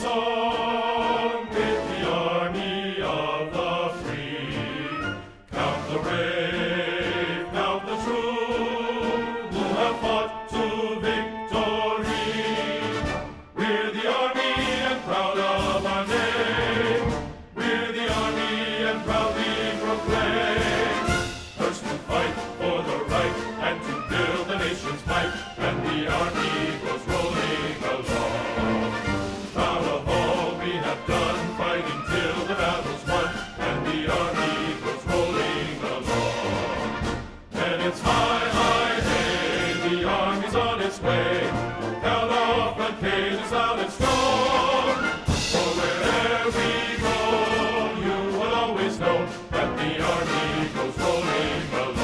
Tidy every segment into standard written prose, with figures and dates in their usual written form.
song with the army of the free. Count the brave, count the true, who have fought to victory. We're the army and proud of our name. We're the army and proudly proclaim. First to fight for the right and to build the nation's might, and the army goes rolling along. Proud of all we have done, fighting till the battle's won, and the army goes rolling along. And it's high, high, hey, the army's on its way. Count off the cages loud and strong. For wherever we go, you will always know that the army goes rolling along.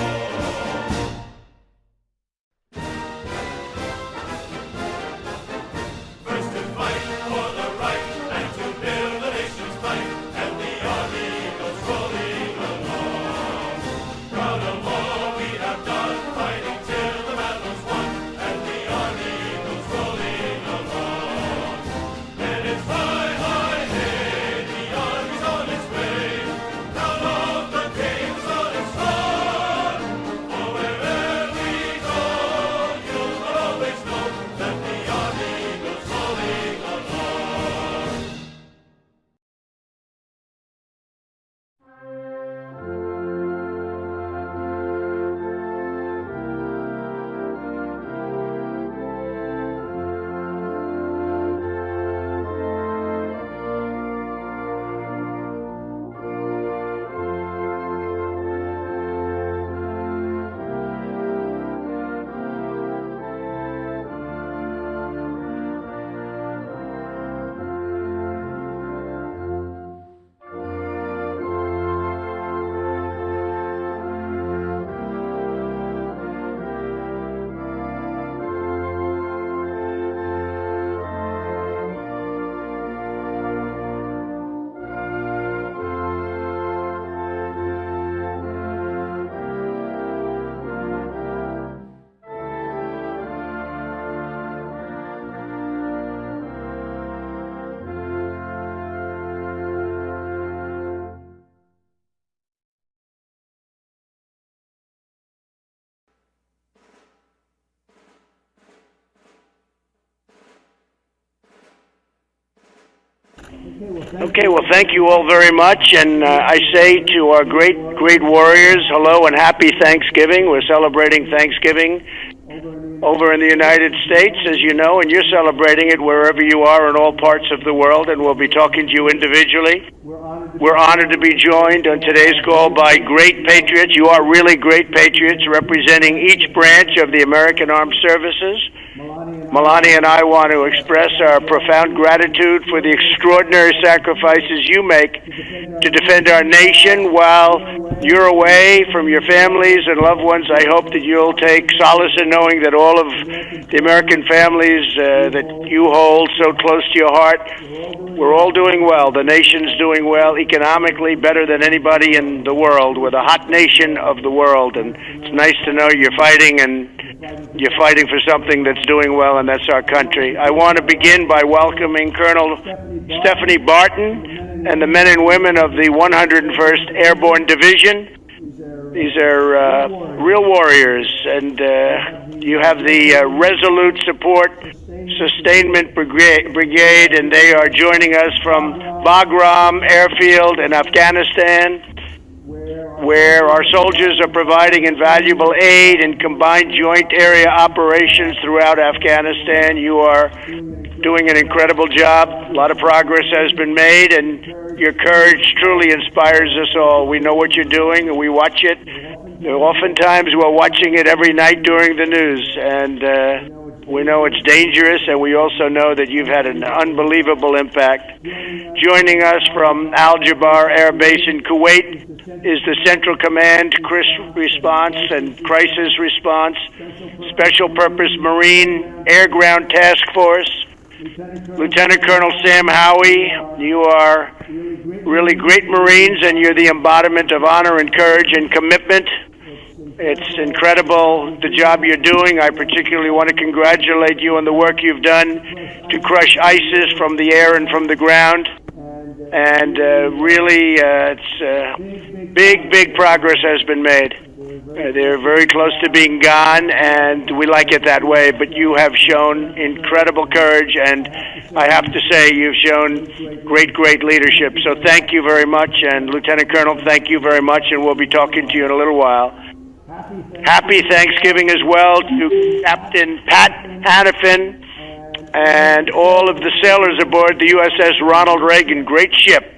First to fight for the right and to build the nation's might, and the army goes rolling along. Proud of all we have done, fighting till the battle's won, and the army goes rolling along. And it's high, high, hey, the army's on its way. Count off the games on its run. For wherever we go, you will always know that the army goes rolling along. Okay, well, thank you all very much, and I say to our great warriors, hello and happy Thanksgiving. We're celebrating Thanksgiving over in the United States, as you know, and you're celebrating it wherever you are in all parts of the world, and we'll be talking to you individually. We're honored to be joined on today's call by great patriots. You are really great patriots representing each branch of the American Armed Services. Melania and I want to express our profound gratitude for the extraordinary sacrifices you make to defend our nation while you're away from your families and loved ones. I hope that you'll take solace in knowing that all of the American families that you hold so close to your heart, we're all doing well. The nation's doing well, economically better than anybody in the world. We're the hot nation of the world, and it's nice to know you're fighting, and you're fighting for something that's doing well, and that's our country. I want to begin by welcoming Colonel Stephanie Barton and the men and women of the 101st Airborne Division. These are real warriors, and you have the Resolute Support Sustainment Brigade, and they are joining us from Bagram Airfield in Afghanistan, where our soldiers are providing invaluable aid in combined joint area operations throughout Afghanistan. You are doing an incredible job. A lot of progress has been made, and your courage truly inspires us all. We know what you're doing, and we watch it. Oftentimes, we're watching it every night during the news, and we know it's dangerous, and we also know that you've had an unbelievable impact. Joining us from Al-Jabar Air Base in Kuwait is the Central Command Response and Crisis Response Special Purpose Marine Air-Ground Task Force. Lieutenant Colonel Sam Howie, you are really great Marines, and you're the embodiment of honor and courage and commitment. It's incredible the job you're doing. I particularly want to congratulate you on the work you've done to crush ISIS from the air and from the ground. And really, big progress has been made. They're very close to being gone, and we like it that way. But you have shown incredible courage, and I have to say you've shown great leadership. So thank you very much, and Lieutenant Colonel, thank you very much, and we'll be talking to you in a little while. Happy Thanksgiving as well to Captain Pat Hannafin and all of the sailors aboard the USS Ronald Reagan. Great ship.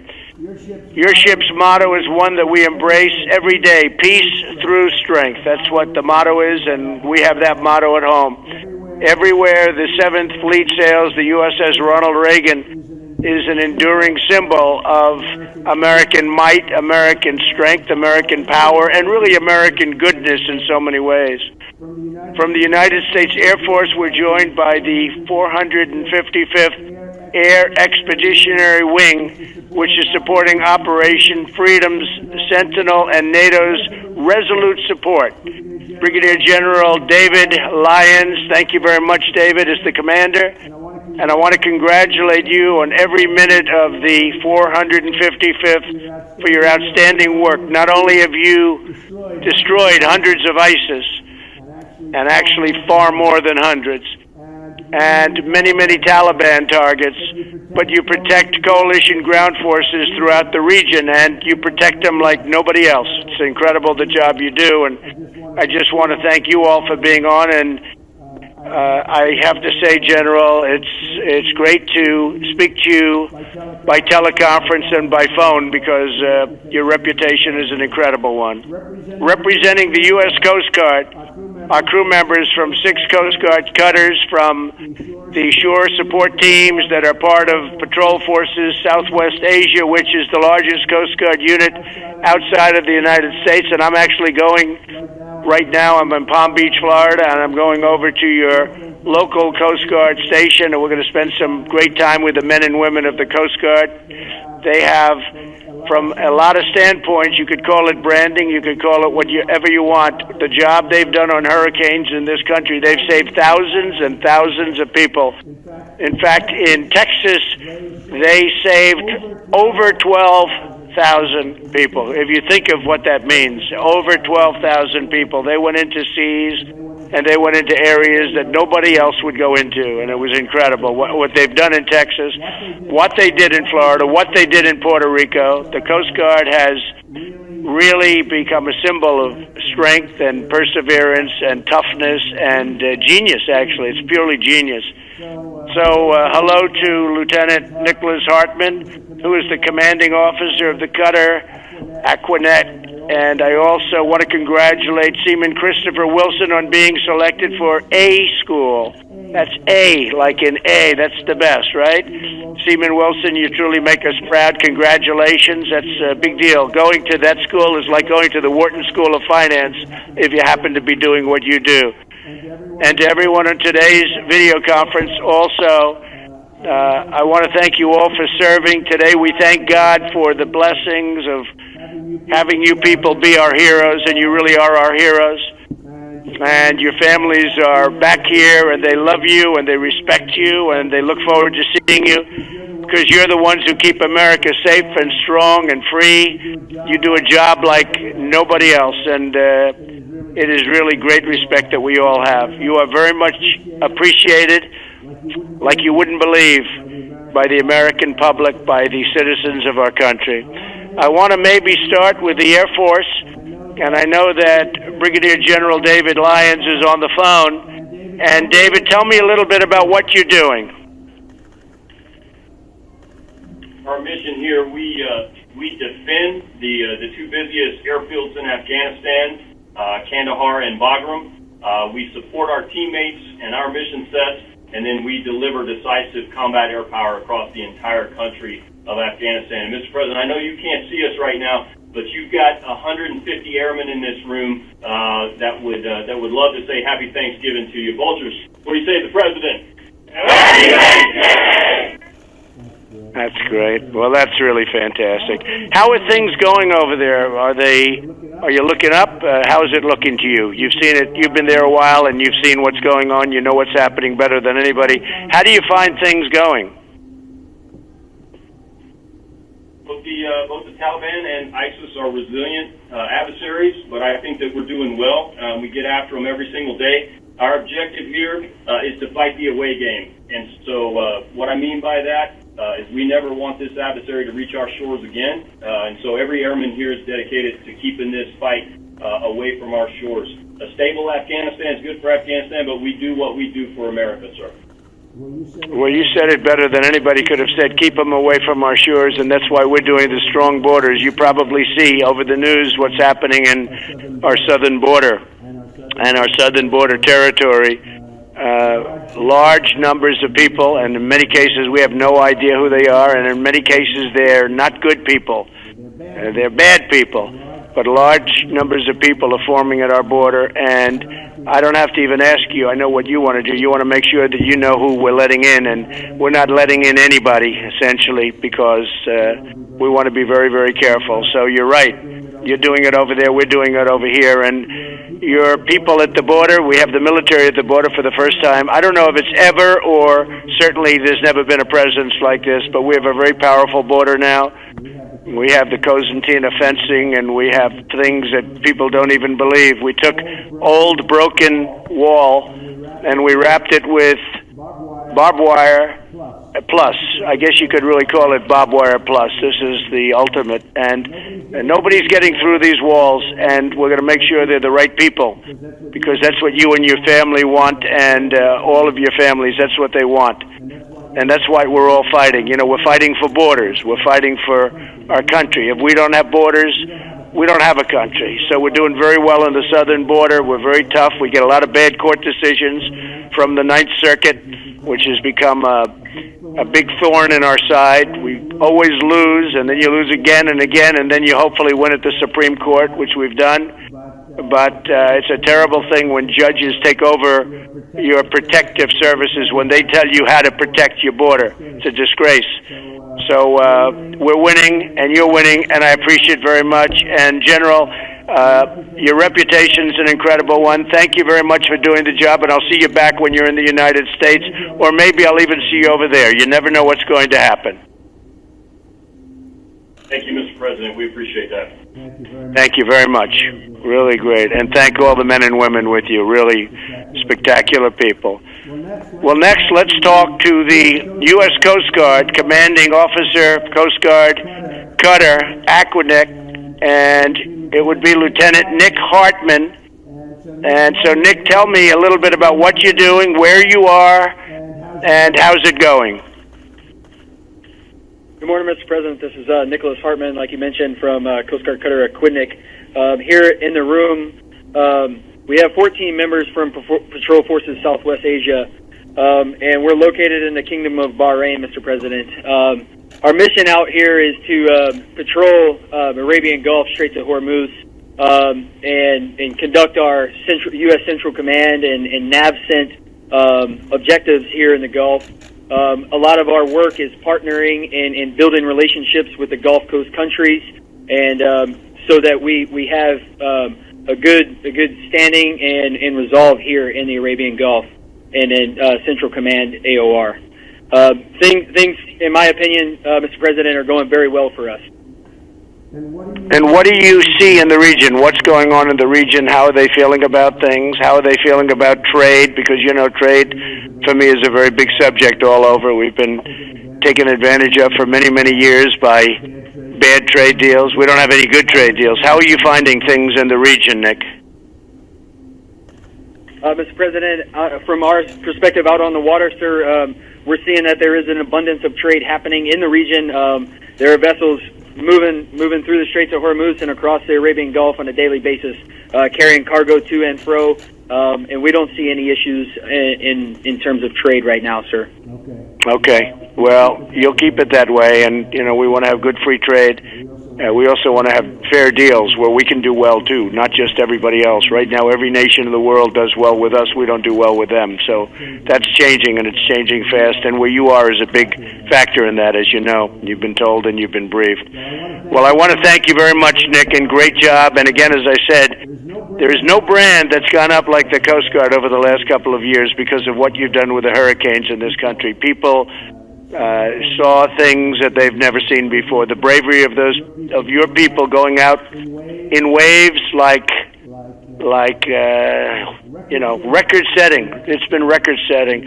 Your ship's motto is one that we embrace every day: peace through strength. That's what the motto is, and we have that motto at home. Everywhere the 7th Fleet sails, the USS Ronald Reagan is an enduring symbol of American might, American strength, American power, and really American goodness in so many ways. From the United States Air Force, we're joined by the 455th Air Expeditionary Wing, which is supporting Operation Freedom's Sentinel and NATO's resolute support. Brigadier General David Lyons, thank you very much, David, is the commander. And I want to congratulate you on every minute of the 455th for your outstanding work. Not only have you destroyed hundreds of ISIS, and actually far more than hundreds, and many Taliban targets, but you protect coalition ground forces throughout the region, and you protect them like nobody else. It's incredible the job you do, and I just want to thank you all for being on. And I have to say, General, it's great to speak to you by teleconference and by phone, because your reputation is an incredible one. Representing the U.S. Coast Guard, our crew members from 6 Coast Guard cutters, from the shore support teams that are part of Patrol Forces Southwest Asia, which is the largest Coast Guard unit outside of the United States. And I'm actually going right now, I'm in Palm Beach, Florida, and I'm going over to your local Coast Guard station, and we're going to spend some great time with the men and women of the Coast Guard. They have, from a lot of standpoints, you could call it branding, you could call it whatever you want. The job they've done on hurricanes in this country, they've saved thousands and thousands of people. In fact, in Texas, they saved over 12,000 people. If you think of what that means, over 12,000 people. They went into seas and they went into areas that nobody else would go into, and it was incredible what they've done in Texas, what they did in Florida, what they did in Puerto Rico. The Coast Guard has really become a symbol of strength and perseverance and toughness and genius, actually. It's purely genius. So hello to Lieutenant Nicholas Hartman, who is the commanding officer of the cutter Aquanet. And I also want to congratulate Seaman Christopher Wilson on being selected for A school. That's A, like in A. That's the best, right? Seaman Wilson, you truly make us proud. Congratulations. That's a big deal. Going to that school is like going to the Wharton School of Finance if you happen to be doing what you do. And to everyone on today's video conference also, I want to thank you all for serving. Today we thank God for the blessings of having you people be our heroes, and you really are our heroes. And your families are back here, and they love you, and they respect you, and they look forward to seeing you, because you're the ones who keep America safe and strong and free. You do a job like nobody else, and it is really great respect that we all have. You are very much appreciated, like you wouldn't believe, by the American public, by the citizens of our country. I want to maybe start with the Air Force, and I know that Brigadier General David Lyons is on the phone. And David, tell me a little bit about what you're doing. Our mission here, we defend the 2 busiest airfields in Afghanistan, Kandahar and Bagram. We support our teammates and our mission sets, and then we deliver decisive combat air power across the entire country of Afghanistan. And Mr. President, I know you can't see us right now, but you've got 150 airmen in this room that would love to say Happy Thanksgiving to you. Vultures, what do you say to the President? Happy Thanksgiving! That's great. Well, that's really fantastic. How are things going over there? Are you looking up? How is it looking to you? You've seen it. You've been there a while, and you've seen what's going on. You know what's happening better than anybody. How do you find things going? Both the Taliban and ISIS are resilient adversaries, but I think that we're doing well. We get after them every single day. Our objective here is to fight the away game. And so what I mean by that is we never want this adversary to reach our shores again. And so every airman here is dedicated to keeping this fight away from our shores. A stable Afghanistan is good for Afghanistan, but we do what we do for America, sir. Well, you said it better than anybody could have said. Keep them away from our shores, and that's why we're doing the strong borders. You probably see over the news what's happening in our southern border and our southern border territory. Large numbers of people, and in many cases we have no idea who they are, and in many cases they're not good people. They're bad people. But large numbers of people are forming at our border, and I don't have to even ask you. I know what you want to do. You want to make sure that you know who we're letting in, and we're not letting in anybody, essentially, because we want to be very, very careful. So you're right. You're doing it over there. We're doing it over here. And your people at the border, we have the military at the border for the first time. I don't know if it's ever, or certainly there's never been a presence like this, but we have a very powerful border now. We have the Cosentina fencing, and we have things that people don't even believe. We took old broken wall, and we wrapped it with barbed wire plus. I guess you could really call it barbed wire plus. This is the ultimate. And nobody's getting through these walls, and we're going to make sure they're the right people, because that's what you and your family want, and all of your families, that's what they want. And that's why we're all fighting. You know, we're fighting for borders. We're fighting for our country. If we don't have borders, we don't have a country. So we're doing very well on the southern border. We're very tough. We get a lot of bad court decisions from the Ninth Circuit, which has become a big thorn in our side. We always lose, and then you lose again and again, and then you hopefully win at the Supreme Court, which we've done. But it's a terrible thing when judges take over your protective services, when they tell you how to protect your border. It's a disgrace. So we're winning, and you're winning, and I appreciate it very much. And General, your reputation's an incredible one. Thank you very much for doing the job, and I'll see you back when you're in the United States, or maybe I'll even see you over there. You never know what's going to happen. Thank you, Mr. President. We appreciate that. Thank you very much. Really great. And thank all the men and women with you. Really spectacular people. Well, next, let's talk to the U.S. Coast Guard Commanding Officer, Coast Guard Cutter, Aquanic, and it would be Lieutenant Nick Hartman. And so, Nick, tell me a little bit about what you're doing, where you are, and how's it going? Good morning, Mr. President. This is Nicholas Hartman, like you mentioned, from Coast Guard Cutter Aquidneck. Here in the room, we have 14 members from Patrol Forces Southwest Asia, and we're located in the Kingdom of Bahrain, Mr. President. Our mission out here is to patrol Arabian Gulf, Straits of Hormuz, and conduct our U.S. Central Command and NAVCENT objectives here in the Gulf. A lot of our work is partnering and building relationships with the Gulf Coast countries, and so that we have a good standing and resolve here in the Arabian Gulf and in Central Command AOR. Things, in my opinion, Mr. President, are going very well for us. And what do you see in the region? What's going on in the region? How are they feeling about things? How are they feeling about trade? Because, you know, trade for me is a very big subject all over. We've been taken advantage of for many, many years by bad trade deals. We don't have any good trade deals. How are you finding things in the region, Nick? Mr. President, from our perspective out on the water, sir, we're seeing that there is an abundance of trade happening in the region. There are vessels moving through the Straits of Hormuz and across the Arabian Gulf on a daily basis, carrying cargo to and fro, and we don't see any issues in terms of trade right now, sir. Okay. Well, you'll keep it that way, and, you know, we want to have good free trade. we also want to have fair deals where we can do well too, not just everybody else. Right now, every nation in the world does well with us. We don't do well with them. So that's changing, and it's changing fast. And where you are is a big factor in that, as you know. You've been told and you've been briefed. Well, I want to thank you very much, Nick, and great job. And again, as I said, there is no brand that's gone up like the Coast Guard over the last couple of years because of what you've done with the hurricanes in this country. People saw things that they've never seen before. The bravery of your people going out in waves like record-setting. It's been record-setting.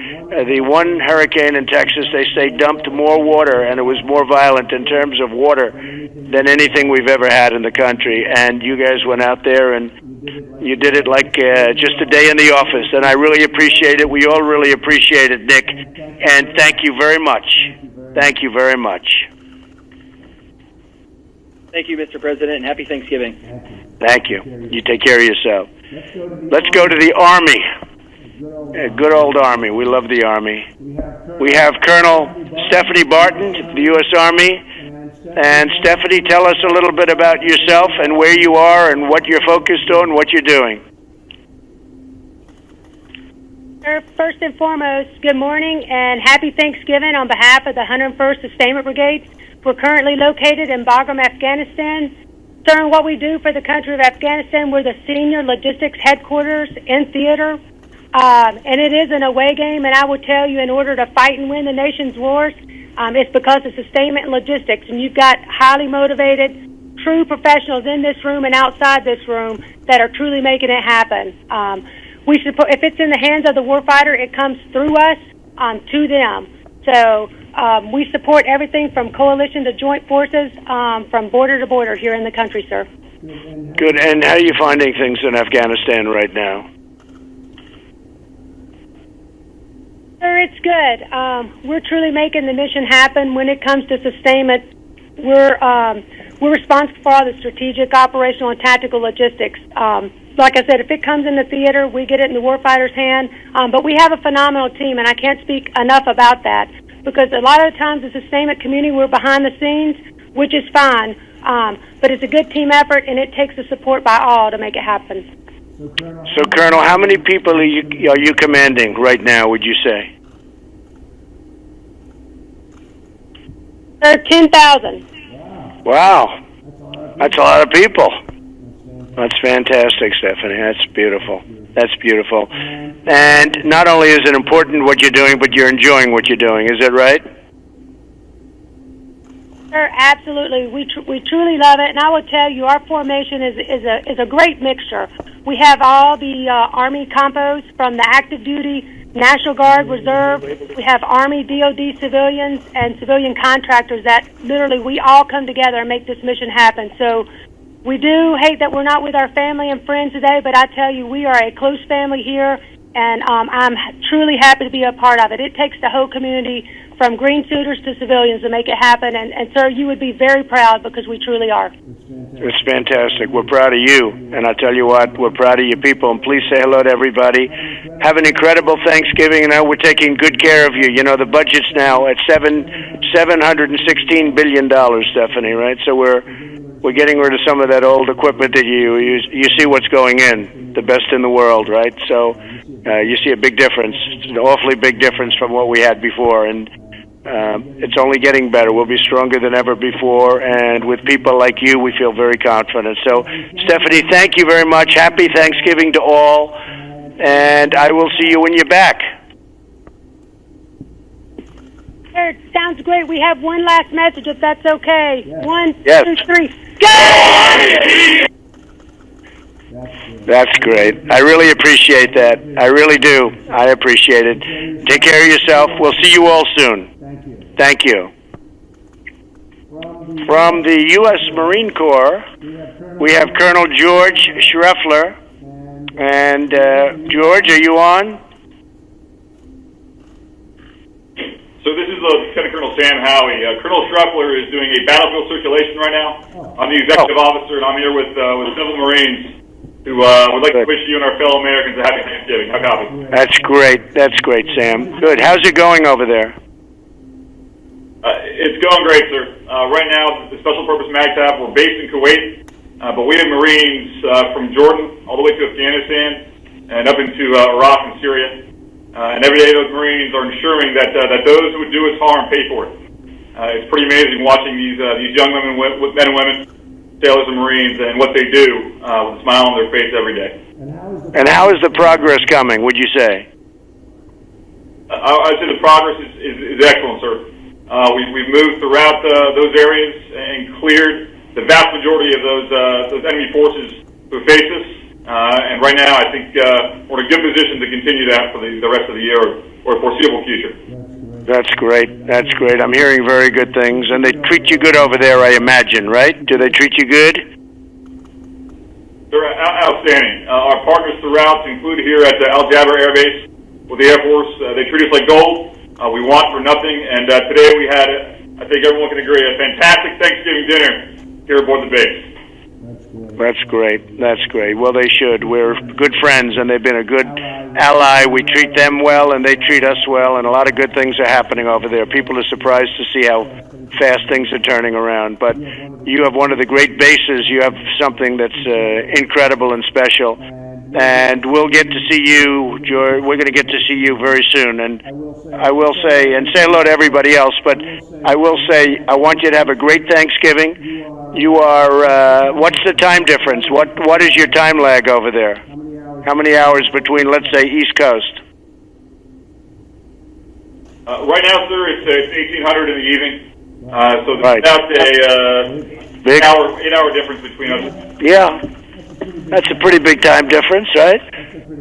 The one hurricane in Texas, they say, dumped more water, and it was more violent in terms of water than anything we've ever had in the country. And you guys went out there, and you did it like just a day in the office, and I really appreciate it. We all really appreciate it, Nick, and thank you very much. Thank you very much. Thank you, Mr. President, and happy Thanksgiving. Thank you. You take care of yourself. Let's go to the Army. Good old Army. We love the Army. We have Colonel Stephanie Barton, the U.S. Army. And Stephanie, tell us a little bit about yourself and where you are and what you're focused on, what you're doing. First and foremost, good morning and happy Thanksgiving on behalf of the 101st Sustainment Brigade. We're currently located in Bagram, Afghanistan. Serving what we do for the country of Afghanistan, we're the senior logistics headquarters in theater. And it is an away game, and I will tell you, in order to fight and win the nation's wars, it's because of sustainment and logistics. And you've got highly motivated, true professionals in this room and outside this room that are truly making it happen. We support, if it's in the hands of the warfighter, it comes through us to them. So we support everything from coalition to joint forces, from border to border here in the country, sir. Good. And how are you finding things in Afghanistan right now? Sir, it's good. We're truly making the mission happen. When it comes to sustainment, we're responsible for all the strategic, operational, and tactical logistics. Like I said, if it comes in the theater, we get it in the warfighter's hand. But we have a phenomenal team, and I can't speak enough about that, because a lot of the times the sustainment community, we're behind the scenes, which is fine. But it's a good team effort, and it takes the support by all to make it happen. So, Colonel, how many people are you commanding right now, would you say? Sir, 10,000. Wow. That's a lot of people. That's fantastic, Stephanie. That's beautiful. That's beautiful. And not only is it important what you're doing, but you're enjoying what you're doing. Is that right? Sir, absolutely. We truly love it, and I will tell you, our formation is a great mixture. We have all the Army compos from the active duty, National Guard, Reserve. We have Army, DOD civilians, and civilian contractors that literally we all come together and make this mission happen. So we do hate that we're not with our family and friends today, but I tell you, we are a close family here, and I'm truly happy to be a part of it. It takes the whole community, from green suiters to civilians, to make it happen. And sir, you would be very proud, because we truly are. It's fantastic. We're proud of you. And I tell you what, we're proud of your people. And please say hello to everybody. Have an incredible Thanksgiving. And we're taking good care of you. You know, the budget's now at $716 billion, Stephanie, right? So we're getting rid of some of that old equipment that you see what's going in, the best in the world, right? So you see a big difference. It's an awfully big difference from what we had before. And it's only getting better. We'll be stronger than ever before, and with people like you, we feel very confident. So, Stephanie, thank you very much. Happy Thanksgiving to all, and I will see you when you're back. Sir, sounds great. We have one last message, if that's okay. Yeah. 1, yes. 2, 3. Go! That's great. I really appreciate that. I really do. I appreciate it. Take care of yourself. We'll see you all soon. Thank you. From the U.S. Marine Corps, we have Colonel George Schreffler. And George, are you on? So this is Lieutenant Colonel Sam Howie. Colonel Schreffler is doing a battlefield circulation right now. I'm the executive officer, and I'm here with Civil Marines who would like to wish you and our fellow Americans a happy Thanksgiving. How copy? That's great. That's great, Sam. Good. How's it going over there? It's going great, sir. Right now, the Special Purpose MAGTF, we're based in Kuwait, but we have Marines from Jordan all the way to Afghanistan and up into Iraq and Syria. And every day those Marines are ensuring that those who would do us harm pay for it. It's pretty amazing watching these young men and women, sailors and Marines, and what they do with a smile on their face every day. And how is the progress coming, would you say? I'd say the progress is excellent, sir. We've moved throughout those areas and cleared the vast majority of those enemy forces who face us. And right now, I think we're in a good position to continue that for the rest of the year or foreseeable future. That's great. That's great. I'm hearing very good things. And they treat you good over there, I imagine, right? Do they treat you good? They're outstanding. Our partners throughout, included here at the Al Jaber Air Base with the Air Force, they treat us like gold. We want for nothing. And today we had, I think everyone can agree, a fantastic Thanksgiving dinner here aboard the base. That's great. That's great. Well, they should. We're good friends, and they've been a good ally. We treat them well, and they treat us well, and a lot of good things are happening over there. People are surprised to see how fast things are turning around. But you have one of the great bases. You have something that's incredible and special. And we'll get to see you, George. We're going to get to see you very soon. And I will say, and say hello to everybody else, but I will say, I want you to have a great Thanksgiving. You are, what's the time difference? What is your time lag over there? How many hours between, let's say, East Coast? Right now, sir, it's 1800 in the evening. So there's Right. about a Big 8-hour difference between us. Yeah. That's a pretty big time difference, right?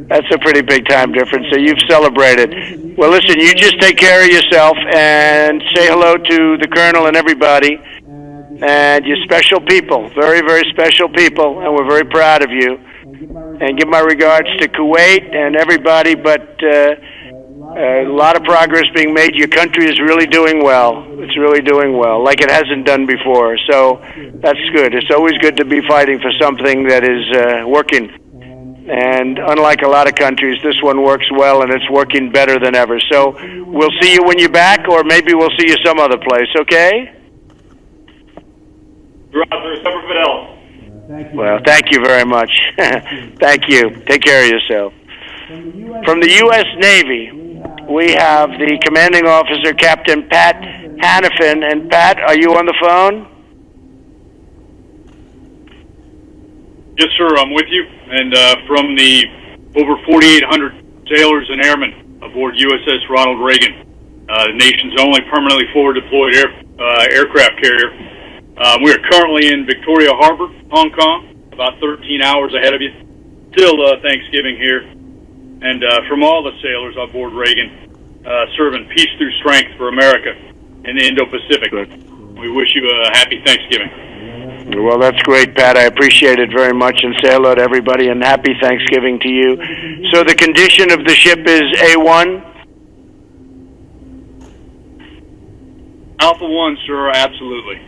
That's a pretty big time difference. So you've celebrated. Well, listen, you just take care of yourself and say hello to the Colonel and everybody. And you're special people, very, very special people, and we're very proud of you. And give my regards to Kuwait and everybody, but a lot of progress being made. Your country is really doing well. It's really doing well, like it hasn't done before. So that's good. It's always good to be fighting for something that is working. And unlike a lot of countries, this one works well, and it's working better than ever. So we'll see you when you're back, or maybe we'll see you some other place, okay? Semper Fidelis. Well, thank you very much. Thank you. Take care of yourself. From the U.S. Navy, we have the commanding officer, Captain Pat Hannafin. And Pat, are you on the phone? Yes, sir, I'm with you. And from the over 4,800 sailors and airmen aboard USS Ronald Reagan, the nation's only permanently forward-deployed aircraft carrier, we are currently in Victoria Harbor, Hong Kong, about 13 hours ahead of you. Still Thanksgiving here. And from all the sailors on board Reagan, serving peace through strength for America in the Indo-Pacific. We wish you a happy Thanksgiving. Well, that's great, Pat. I appreciate it very much, and say hello to everybody, and happy Thanksgiving to you. So the condition of the ship is A1? Alpha 1, sir, absolutely.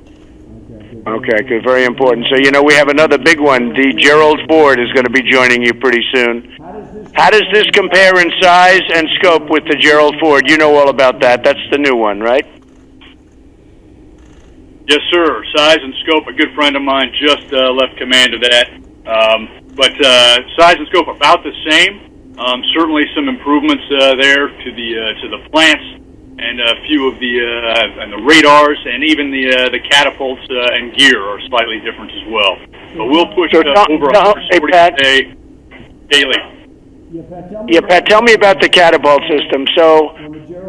Okay, good. Very important. So, we have another big one. The Gerald Ford is going to be joining you pretty soon. How does this compare in size and scope with the Gerald Ford? You know all about that. That's the new one, right? Yes, sir. Size and scope, a good friend of mine just left command of that. But size and scope about the same. Certainly some improvements there to the plants, and a few of the radars, and even the catapults and gear are slightly different as well. But we'll push over 140 a day daily. Yeah, Pat, tell me about the catapult system. So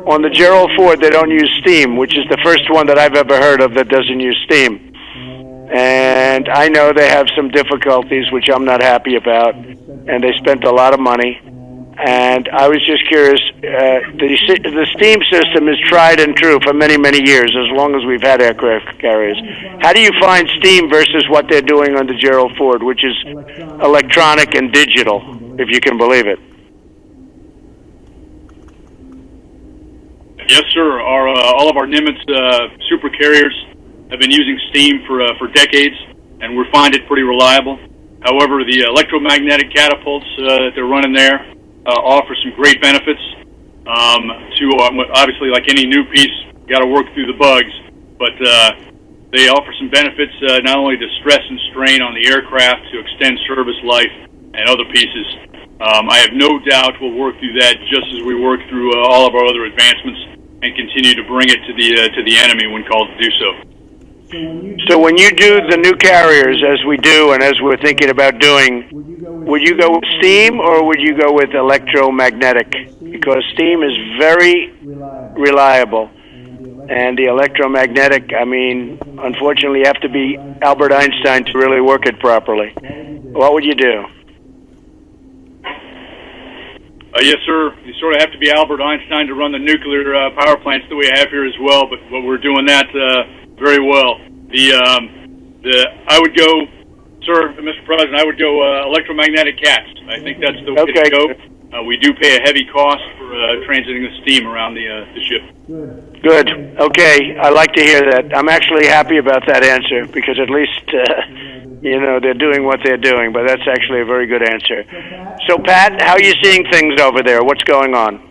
on the Gerald Ford, they don't use steam, which is the first one that I've ever heard of that doesn't use steam. And I know they have some difficulties, which I'm not happy about, and they spent a lot of money. And I was just curious, the steam system is tried and true for many, many years, as long as we've had aircraft carriers. How do you find steam versus what they're doing on the Gerald Ford, which is electronic and digital, if you can believe it? Yes, sir. All of our Nimitz super carriers have been using steam for decades, and we find it pretty reliable. However, the electromagnetic catapults that they're running there offer some great benefits to, obviously, like any new piece, got to work through the bugs, but they offer some benefits not only to stress and strain on the aircraft to extend service life and other pieces. I have no doubt we'll work through that just as we work through all of our other advancements and continue to bring it to the enemy when called to do so. So when you do the new carriers, as we do and as we're thinking about doing, would you go with steam or would you go with electromagnetic? Because steam is very reliable. And the electromagnetic, I mean, unfortunately you have to be Albert Einstein to really work it properly. What would you do? Yes, sir. You sort of have to be Albert Einstein to run the nuclear power plants that we have here as well, but we're doing that very well. I would go, sir, Mr. President, I would go electromagnetic cats. I think that's the way to go. We do pay a heavy cost for transiting the steam around the ship. Good. Okay. I like to hear that. I'm actually happy about that answer because at least, they're doing what they're doing, but that's actually a very good answer. So, Pat, how are you seeing things over there? What's going on?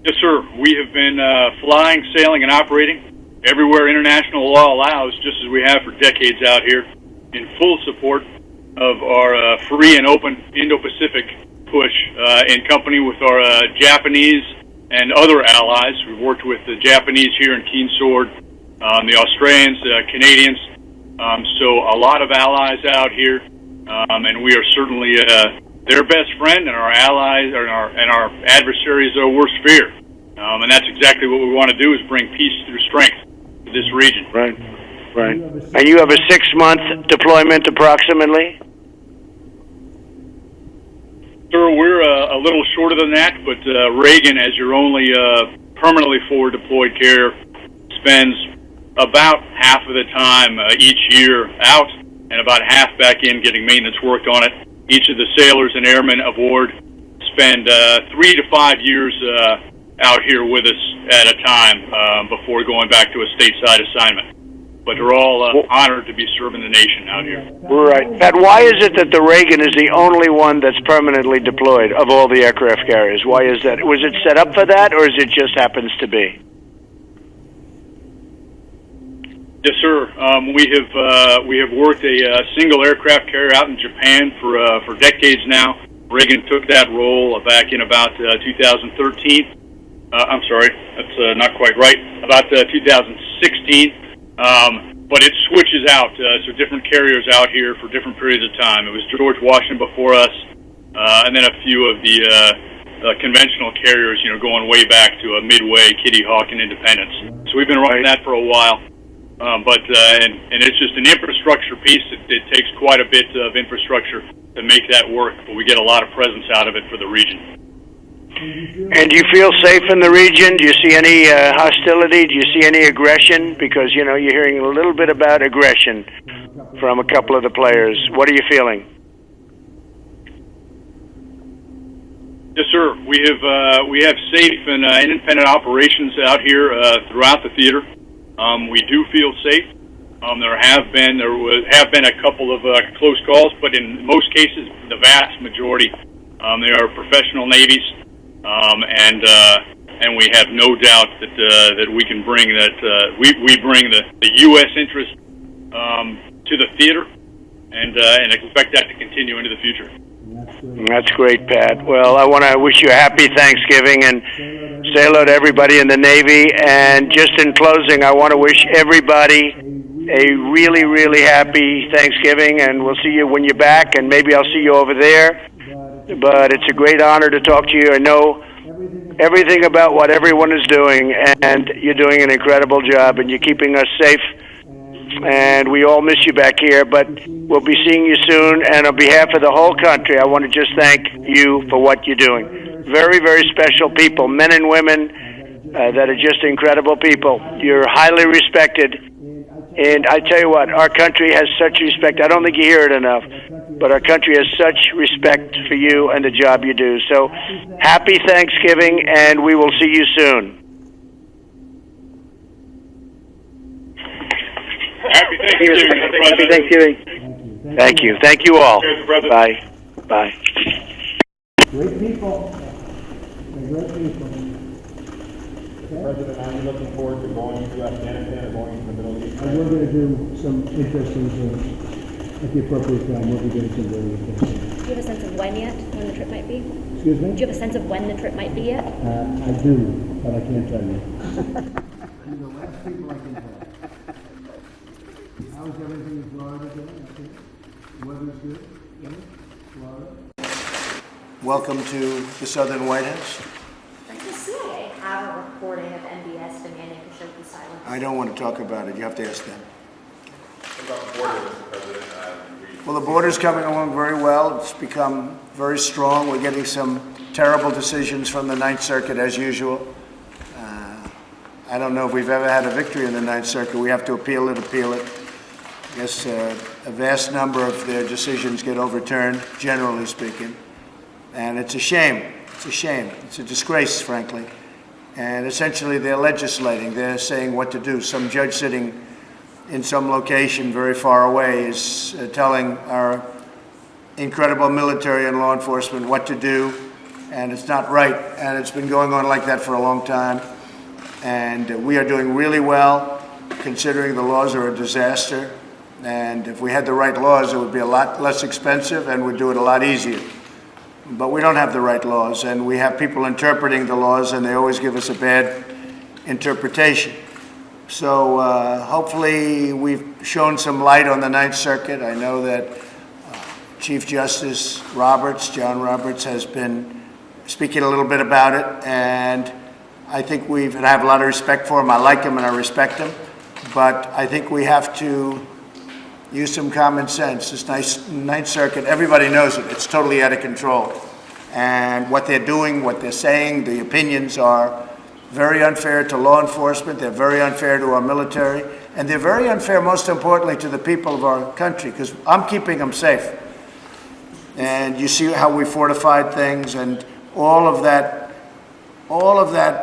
Yes, sir. We have been flying, sailing, and operating everywhere international law allows, just as we have for decades out here, in full support of our free and open Indo-Pacific push in company with our Japanese and other allies. We've worked with the Japanese here in Keen Sword, the Australians, Canadians, so a lot of allies out here, and we are certainly their best friend and our allies and our adversaries' worst fear. And that's exactly what we want to do, is bring peace through strength to this region. Right. And you have a 6-month deployment approximately? Sir, we're a little shorter than that, but Reagan, as your only permanently forward deployed carrier, spends about half of the time each year out and about half back in getting maintenance worked on it. Each of the sailors and airmen aboard spend 3 to 5 years out here with us at a time before going back to a stateside assignment. But they're all honored to be serving the nation out here. Right. Pat, why is it that the Reagan is the only one that's permanently deployed of all the aircraft carriers? Why is that? Was it set up for that, or is it just happens to be? Yes, sir. We have worked a single aircraft carrier out in Japan for decades now. Reagan took that role back in about 2013. I'm sorry, that's not quite right. About 2016. But it switches out, so different carriers out here for different periods of time. It was George Washington before us, and then a few of the conventional carriers, going way back to Midway, Kitty Hawk, and Independence. So we've been running that for a while, but it's just an infrastructure piece. It takes quite a bit of infrastructure to make that work, but we get a lot of presence out of it for the region. And do you feel safe in the region? Do you see any hostility? Do you see any aggression? Because, you're hearing a little bit about aggression from a couple of the players. What are you feeling? Yes, sir. We have safe and independent operations out here throughout the theater. We do feel safe. There have been a couple of close calls, but in most cases, the vast majority, they are professional navies. And we have no doubt that we can bring we bring the U.S. interest to the theater, and expect that to continue into the future. That's great, Pat. Well, I want to wish you a happy Thanksgiving and say hello to everybody in the Navy. And just in closing, I want to wish everybody a really, really happy Thanksgiving, and we'll see you when you're back, and maybe I'll see you over there. But it's a great honor to talk to you. I know everything about what everyone is doing, and you're doing an incredible job, and you're keeping us safe, and we all miss you back here, but we'll be seeing you soon, and on behalf of the whole country, I want to just thank you for what you're doing. Very, very special people, men and women that are just incredible people. You're highly respected, and I tell you what, our country has such respect. I don't think you hear it enough. But our country has such respect for you and the job you do. So happy Thanksgiving, and we will see you soon. Happy Thanksgiving. Happy Thanksgiving. Thank you. Thank you all. Bye. Bye. Great people. They're great people. going to Afghanistan or going to the Middle East? We're going to do some interesting things at the appropriate time. We'll be doing some very interesting things. Do you have a sense of when yet, when the trip might be? Excuse me? Do you have a sense of when the trip might be yet? I do, but I can't tell you. You're the last people I can tell. How's everything in Florida doing? Okay. The weather's good? Yeah? Florida? Welcome to the Southern White House. Does the CIA have a recording of MBS demanding Khashoggi silence? I don't want to talk about it. You have to ask them. What about the border, Mr. President? Well, the border's coming along very well. It's become very strong. We're getting some terrible decisions from the Ninth Circuit, as usual. I don't know if we've ever had a victory in the Ninth Circuit. We have to appeal it. I guess a vast number of their decisions get overturned, generally speaking. And it's a shame. It's a shame. It's a disgrace, frankly. And essentially, they're legislating. They're saying what to do. Some judge sitting in some location very far away is telling our incredible military and law enforcement what to do, and it's not right. And it's been going on like that for a long time. And we are doing really well, considering the laws are a disaster. And if we had the right laws, it would be a lot less expensive and would do it a lot easier. But we don't have the right laws, and we have people interpreting the laws, and they always give us a bad interpretation. So hopefully we've shown some light on the Ninth Circuit. I know that Chief Justice John Roberts, has been speaking a little bit about it, and I think and I have a lot of respect for him. I like him and I respect him, but I think we have to use some common sense. This Ninth Circuit, everybody knows it. It's totally out of control. And what they're doing, what they're saying, the opinions are very unfair to law enforcement. They're very unfair to our military. And they're very unfair, most importantly, to the people of our country, because I'm keeping them safe. And you see how we fortified things, and all of that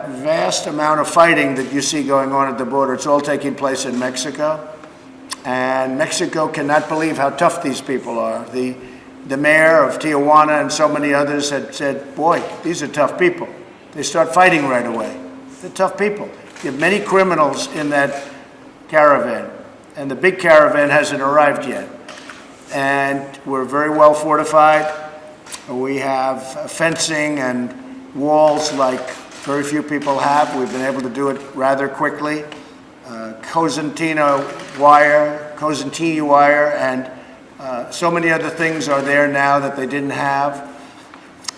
vast amount of fighting that you see going on at the border, it's all taking place in Mexico. And Mexico cannot believe how tough these people are. The mayor of Tijuana and so many others had said, boy, these are tough people. They start fighting right away. They're tough people. You have many criminals in that caravan, and the big caravan hasn't arrived yet. And we're very well fortified. We have fencing and walls like very few people have. We've been able to do it rather quickly. Cosentino wire, and so many other things are there now that they didn't have.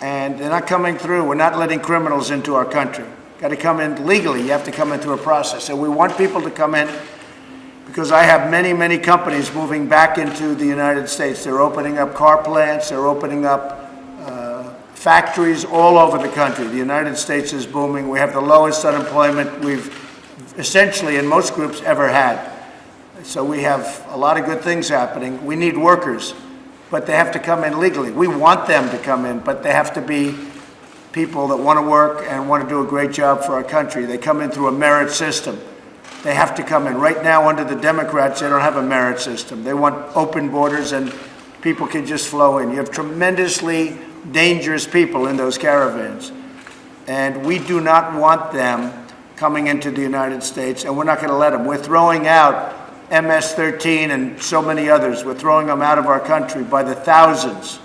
And they're not coming through. We're not letting criminals into our country. Got to come in legally. You have to come in through a process. And we want people to come in because I have many, many companies moving back into the United States. They're opening up car plants. They're opening up factories all over the country. The United States is booming. We have the lowest unemployment we've essentially in most groups ever had. So we have a lot of good things happening. We need workers, but they have to come in legally. We want them to come in, but they have to be people that want to work and want to do a great job for our country. They come in through a merit system. They have to come in. Right now, under the Democrats, they don't have a merit system. They want open borders and people can just flow in. You have tremendously dangerous people in those caravans. And we do not want them coming into the United States, and we're not going to let them. We're throwing out MS-13 and so many others. We're throwing them out of our country by the thousands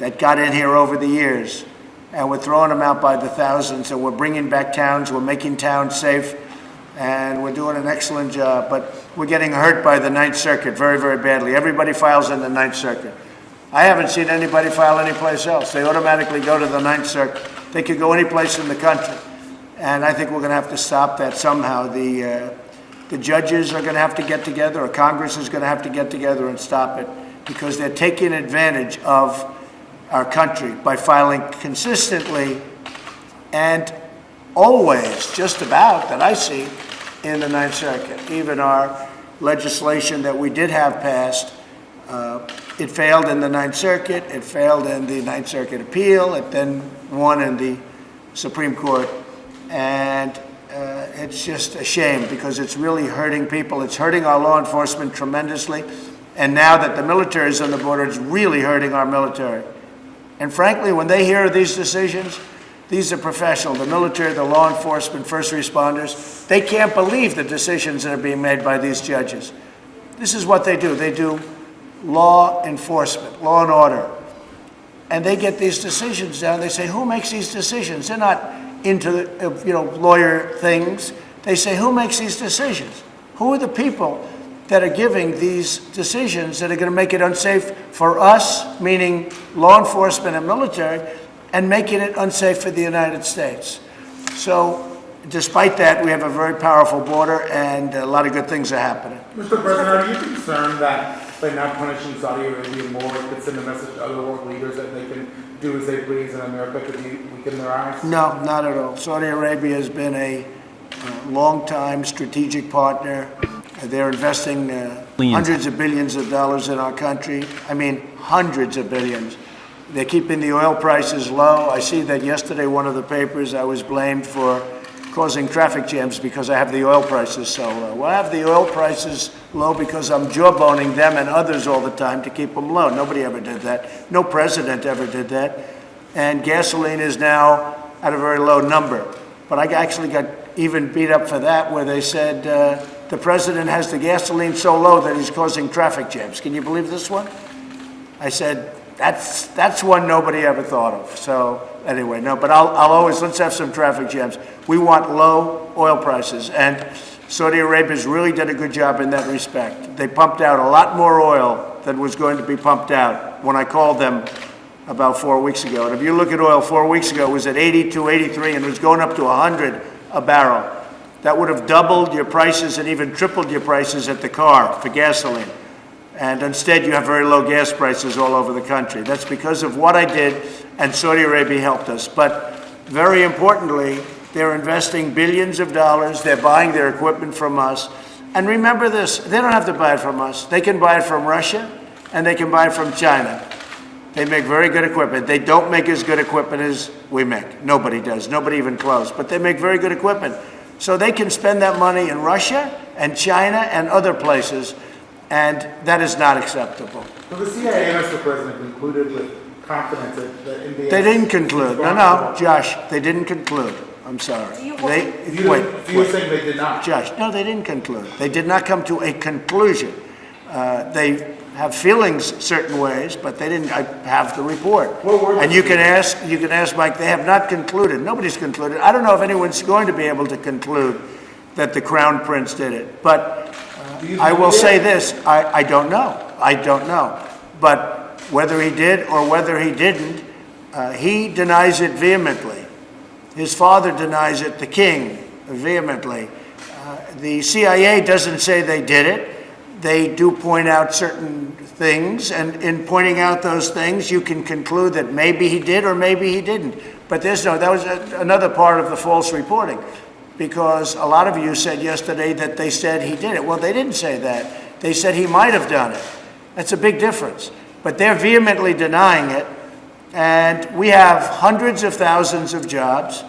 that got in here over the years. And we're throwing them out by the thousands, and we're bringing back towns. We're making towns safe, and we're doing an excellent job. But we're getting hurt by the Ninth Circuit very, very badly. Everybody files in the Ninth Circuit. I haven't seen anybody file anyplace else. They automatically go to the Ninth Circuit. They could go any place in the country. And I think we're going to have to stop that somehow. The judges are going to have to get together, or Congress is going to have to get together and stop it, because they're taking advantage of our country by filing consistently and always, just about, that I see, in the Ninth Circuit. Even our legislation that we did have passed, it failed in the Ninth Circuit, it failed in the Ninth Circuit appeal, it then won in the Supreme Court. And it's just a shame, because it's really hurting people. It's hurting our law enforcement tremendously. And now that the military is on the border, it's really hurting our military. And frankly, when they hear these decisions, These are professional, the military, the law enforcement, first responders. They can't believe the decisions that are being made by these judges. This is what they do. They do law enforcement, law and order. And they get these decisions down. They say, who makes these decisions? They're not into, lawyer things. They say, who makes these decisions? Who are the people that are giving these decisions that are going to make it unsafe for us, meaning law enforcement and military, and making it unsafe for the United States? So despite that, we have a very powerful border, and a lot of good things are happening. Mr. President, are you concerned that by not punishing Saudi Arabia more, it could send a message to other world leaders that they can do as they please and America could weaken their eyes? No, not at all. Saudi Arabia has been a long-time strategic partner. They're investing hundreds of billions of dollars in our country. I mean, hundreds of billions. They're keeping the oil prices low. I see that yesterday, one of the papers, I was blamed for causing traffic jams because I have the oil prices so low. Well, I have the oil prices low because I'm jawboning them and others all the time to keep them low. Nobody ever did that. No president ever did that. And gasoline is now at a very low number. But I actually got even beat up for that, where they said the president has the gasoline so low that he's causing traffic jams. Can you believe this one? I said, that's one nobody ever thought of. So anyway, no, but I'll always, let's have some traffic jams. We want low oil prices, and Saudi Arabia's really did a good job in that respect. They pumped out a lot more oil than was going to be pumped out when I called them about 4 weeks ago. And if you look at oil 4 weeks ago, it was at 82, 83, and it was going up to 100 a barrel. That would have doubled your prices and even tripled your prices at the car for gasoline. And instead, you have very low gas prices all over the country. That's because of what I did, and Saudi Arabia helped us. But very importantly, they're investing billions of dollars. They're buying their equipment from us. And remember this, they don't have to buy it from us. They can buy it from Russia, and they can buy it from China. They make very good equipment. They don't make as good equipment as we make. Nobody does, nobody even close. But they make very good equipment. So they can spend that money in Russia and China and other places, and that is not acceptable. So the CIA, Mr. President, concluded with confidence that India... They didn't conclude. No, Josh, they didn't conclude. I'm sorry. You're saying they did not? Josh, no, they didn't conclude. They did not come to a conclusion. They have feelings certain ways, but they didn't have the report. And you can ask Mike, they have not concluded. Nobody's concluded. I don't know if anyone's going to be able to conclude that the Crown Prince did it. But I will say this, I don't know. I don't know. But whether he did or whether he didn't, he denies it vehemently. His father denies it, the king, vehemently. The CIA doesn't say they did it. They do point out certain things, and in pointing out those things, you can conclude that maybe he did or maybe he didn't. But that was another part of the false reporting, because a lot of you said yesterday that they said he did it. Well, they didn't say that. They said he might have done it. That's a big difference. But they're vehemently denying it, and we have hundreds of thousands of jobs.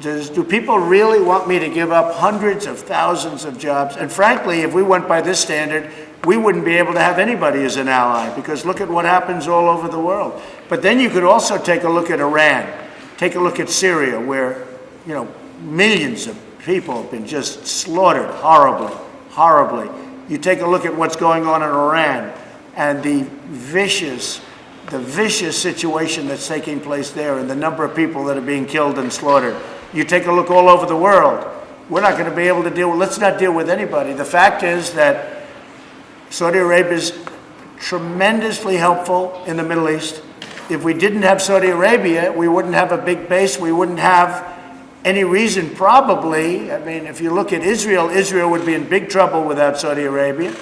Do people really want me to give up hundreds of thousands of jobs? And frankly, if we went by this standard, we wouldn't be able to have anybody as an ally, because look at what happens all over the world. But then you could also take a look at Iran, take a look at Syria, where millions of people have been just slaughtered horribly, horribly. You take a look at what's going on in Iran and the vicious situation that's taking place there, and the number of people that are being killed and slaughtered. You take a look all over the world. We're not going to be able to let's not deal with anybody. The fact is that Saudi Arabia is tremendously helpful in the Middle East. If we didn't have Saudi Arabia, we wouldn't have a big base. We wouldn't have any reason, probably. I mean, if you look at Israel, Israel would be in big trouble without Saudi Arabia.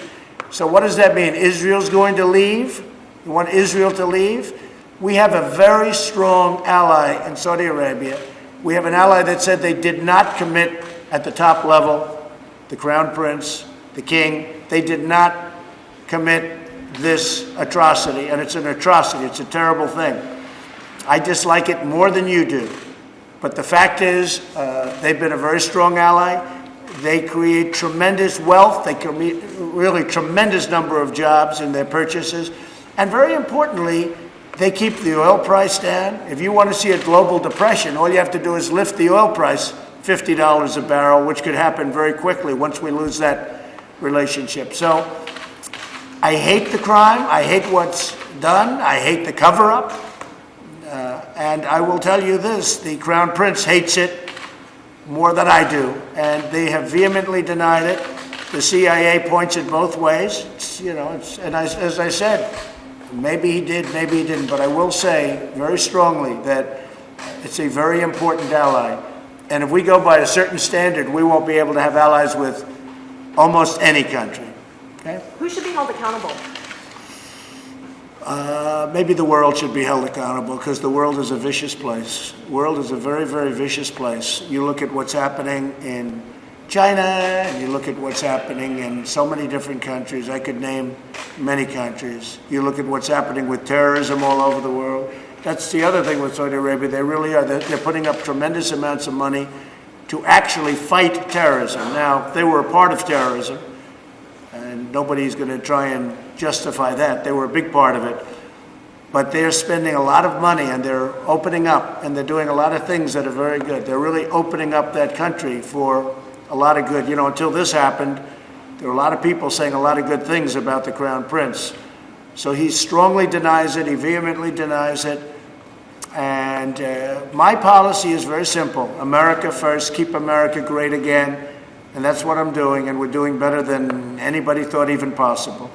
So what does that mean? Israel's going to leave? You want Israel to leave? We have a very strong ally in Saudi Arabia. We have an ally that said they did not commit at the top level, the Crown Prince, the King. They did not commit this atrocity, and it's an atrocity. It's a terrible thing. I dislike it more than you do. But the fact is, they've been a very strong ally. They create tremendous wealth. They create really tremendous number of jobs in their purchases. And very importantly, they keep the oil price down. If you want to see a global depression, all you have to do is lift the oil price $50 a barrel, which could happen very quickly once we lose that relationship. So I hate the crime. I hate what's done. I hate the cover-up. And I will tell you this, the Crown Prince hates it more than I do, and they have vehemently denied it. The CIA points it both ways. As I said, maybe he did, maybe he didn't, but I will say very strongly that it's a very important ally. And if we go by a certain standard, we won't be able to have allies with almost any country. Okay? Who should be held accountable? Maybe the world should be held accountable, because the world is a vicious place. The world is a very, very vicious place. You look at what's happening in China, and you look at what's happening in so many different countries. I could name many countries. You look at what's happening with terrorism all over the world. That's the other thing with Saudi Arabia. They really are. They're putting up tremendous amounts of money to actually fight terrorism. Now, they were a part of terrorism, and nobody's going to try and justify that. They were a big part of it. But they're spending a lot of money, and they're opening up, and they're doing a lot of things that are very good. They're really opening up that country for a lot of good. Until this happened, there were a lot of people saying a lot of good things about the Crown Prince. So he strongly denies it. He vehemently denies it. And my policy is very simple. America first, keep America great again. And that's what I'm doing, and we're doing better than anybody thought even possible.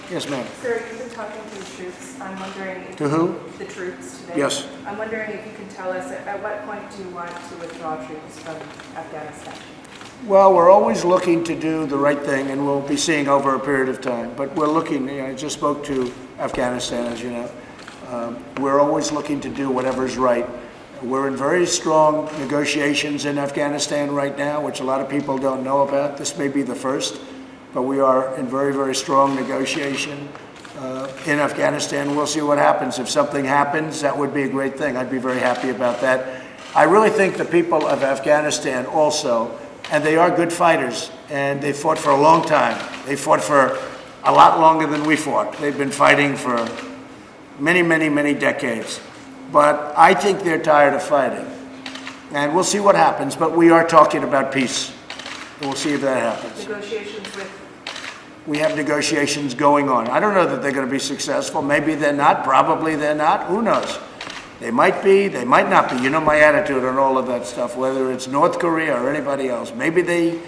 Yes, ma'am. Sir, you've been talking to the troops. I'm wondering if To who? The troops today. Yes. I'm wondering if you can tell us at what point do you want to withdraw troops from Afghanistan? Well, we're always looking to do the right thing, and we'll be seeing over a period of time. But we're looking, I just spoke to Afghanistan, as you know. We're always looking to do whatever's right. We're in very strong negotiations in Afghanistan right now, which a lot of people don't know about. This may be the first, but we are in very, very strong negotiation in Afghanistan. We'll see what happens. If something happens, that would be a great thing. I'd be very happy about that. I really think the people of Afghanistan also, and they are good fighters, and they fought for a long time. They fought for a lot longer than we fought. They've been fighting for many, many, many decades. But I think they're tired of fighting. And we'll see what happens, but we are talking about peace. And we'll see if that happens. Negotiations with? We have negotiations going on. I don't know that they're going to be successful. Maybe they're not. Probably they're not. Who knows? They might be. They might not be. You know my attitude on all of that stuff, whether it's North Korea or anybody else. Maybe they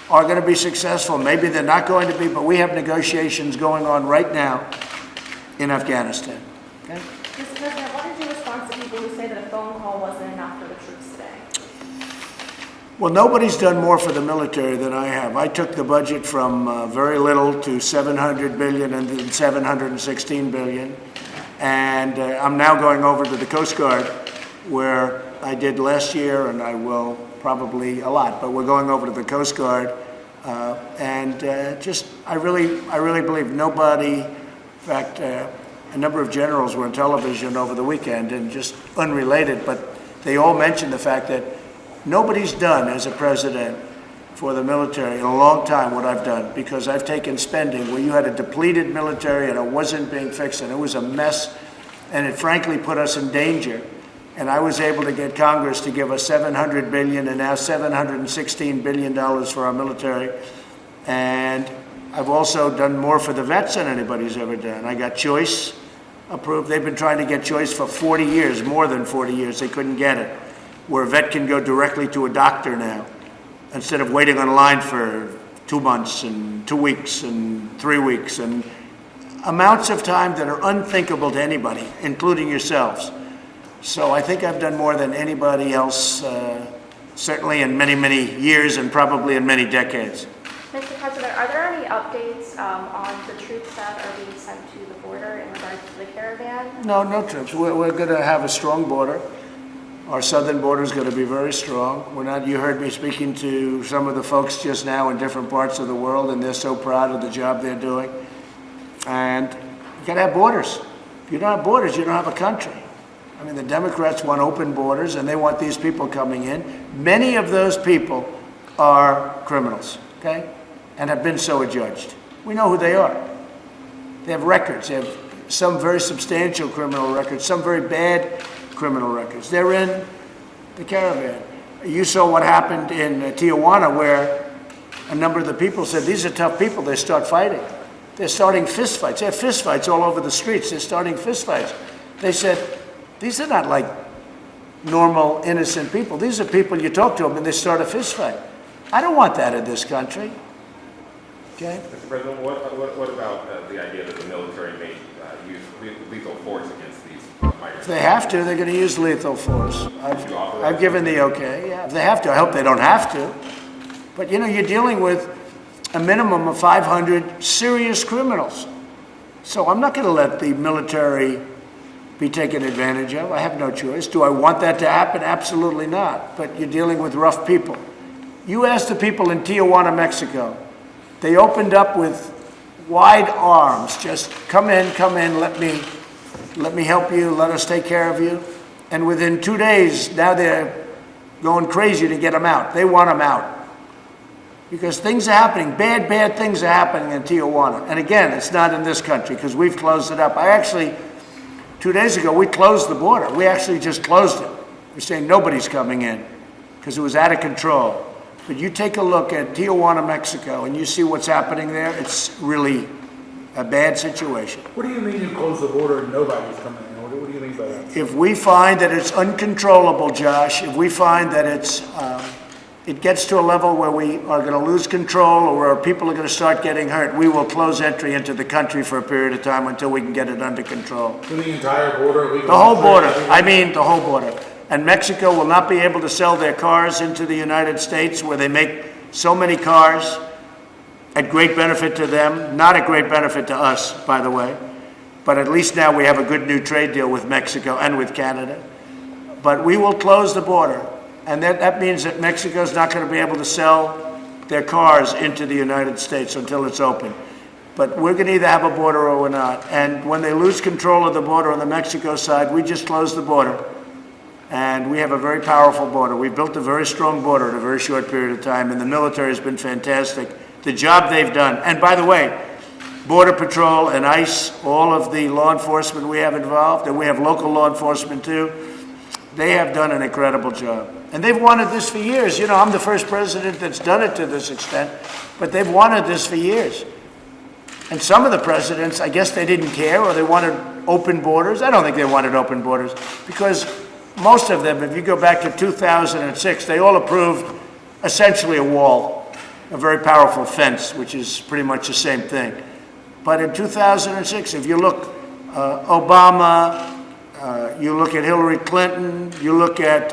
are going to be successful. Maybe they're not going to be. But we have negotiations going on right now in Afghanistan. Okay? Mr. President, what is your response to people who say that a phone call wasn't enough for the troops today? Well, nobody's done more for the military than I have. I took the budget from very little to $700 billion and then $716 billion. And I'm now going over to the Coast Guard, where I did last year, and I will probably a lot. But we're going over to the Coast Guard. I really believe nobody, in fact, a number of generals were on television over the weekend, and just unrelated, but they all mentioned the fact that nobody's done as a president for the military in a long time what I've done, because I've taken spending where you had a depleted military and it wasn't being fixed, and it was a mess, and it frankly put us in danger. And I was able to get Congress to give us $700 billion and now $716 billion for our military. And I've also done more for the vets than anybody's ever done. I got choice approved. They've been trying to get choice for 40 years, more than 40 years. They couldn't get it. Where a vet can go directly to a doctor now, instead of waiting on line for 2 months and 2 weeks and 3 weeks, and amounts of time that are unthinkable to anybody, including yourselves. So I think I've done more than anybody else, certainly in many, many years and probably in many decades. Mr. President, are there any updates on the troops that are being sent to the border in regards to the caravan? No, no troops. We're going to have a strong border. Our southern border is going to be very strong. You heard me speaking to some of the folks just now in different parts of the world, and they're so proud of the job they're doing. And you got to have borders. If you don't have borders, you don't have a country. I mean, the Democrats want open borders, and they want these people coming in. Many of those people are criminals, okay, and have been so adjudged. We know who they are. They have records. They have some very substantial criminal records, some very bad criminal records. They're in the caravan. You saw what happened in Tijuana, where a number of the people said, these are tough people, they start fighting. They're starting fist fights. They have fist fights all over the streets. They're starting fist fights. They said, these are not like normal, innocent people. These are people, you talk to them and they start a fist fight. I don't want that in this country. Okay? Mr. President, what about the idea that the military may use lethal force against these migrants? If they have to, they're going to use lethal force. I've given the okay. Yeah, if they have to. I hope they don't have to. But, you know, you're dealing with a minimum of 500 serious criminals. So I'm not going to let the military be taken advantage of. I have no choice. Do I want that to happen? Absolutely not. But you're dealing with rough people. You ask the people in Tijuana, Mexico. They opened up with wide arms. Just come in, let me help you, let us take care of you. And within 2 days, now they're going crazy to get them out. They want them out. Because things are happening, bad things are happening in Tijuana. And again, it's not in this country because we've closed it up. 2 days ago, we closed the border. We actually just closed it. We're saying nobody's coming in because it was out of control. But you take a look at Tijuana, Mexico, and you see what's happening there. It's really a bad situation. What do you mean you close the border and nobody's coming in? What do you mean by that? If we find that it's uncontrollable, Josh, if we find that it gets to a level where we are going to lose control or where people are going to start getting hurt, we will close entry into the country for a period of time until we can get it under control. So the entire border? The whole border. I mean the whole border. And Mexico will not be able to sell their cars into the United States where they make so many cars at great benefit to them, not at great benefit to us, by the way. But at least now we have a good new trade deal with Mexico and with Canada. But we will close the border. And that means that Mexico's not going to be able to sell their cars into the United States until it's open. But we're going to either have a border or we're not. And when they lose control of the border on the Mexico side, we just close the border. And we have a very powerful border. We built a very strong border in a very short period of time, and the military has been fantastic. The job they've done. And by the way, Border Patrol and ICE, all of the law enforcement we have involved, and we have local law enforcement too, they have done an incredible job. And they've wanted this for years. You know, I'm the first president that's done it to this extent, but they've wanted this for years. And some of the presidents, I guess they didn't care, or they wanted open borders. I don't think they wanted open borders, because most of them, if you go back to 2006, they all approved essentially a wall, a very powerful fence, which is pretty much the same thing. But in 2006, if you look, Obama, you look at Hillary Clinton, you look at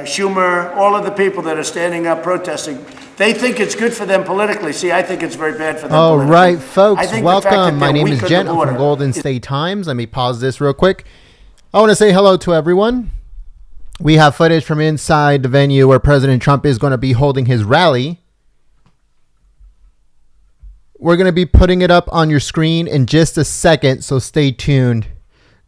Schumer, all of the people that are standing up protesting, they think it's good for them politically. See, I think it's very bad for them All politically. right, folks, welcome. My name is Jen Jen from Golden State Times. Let me pause this real quick. I want to say hello to everyone. We have footage from inside the venue where President Trump is going to be holding his rally. We're going to be putting it up on your screen in just a second, so stay tuned.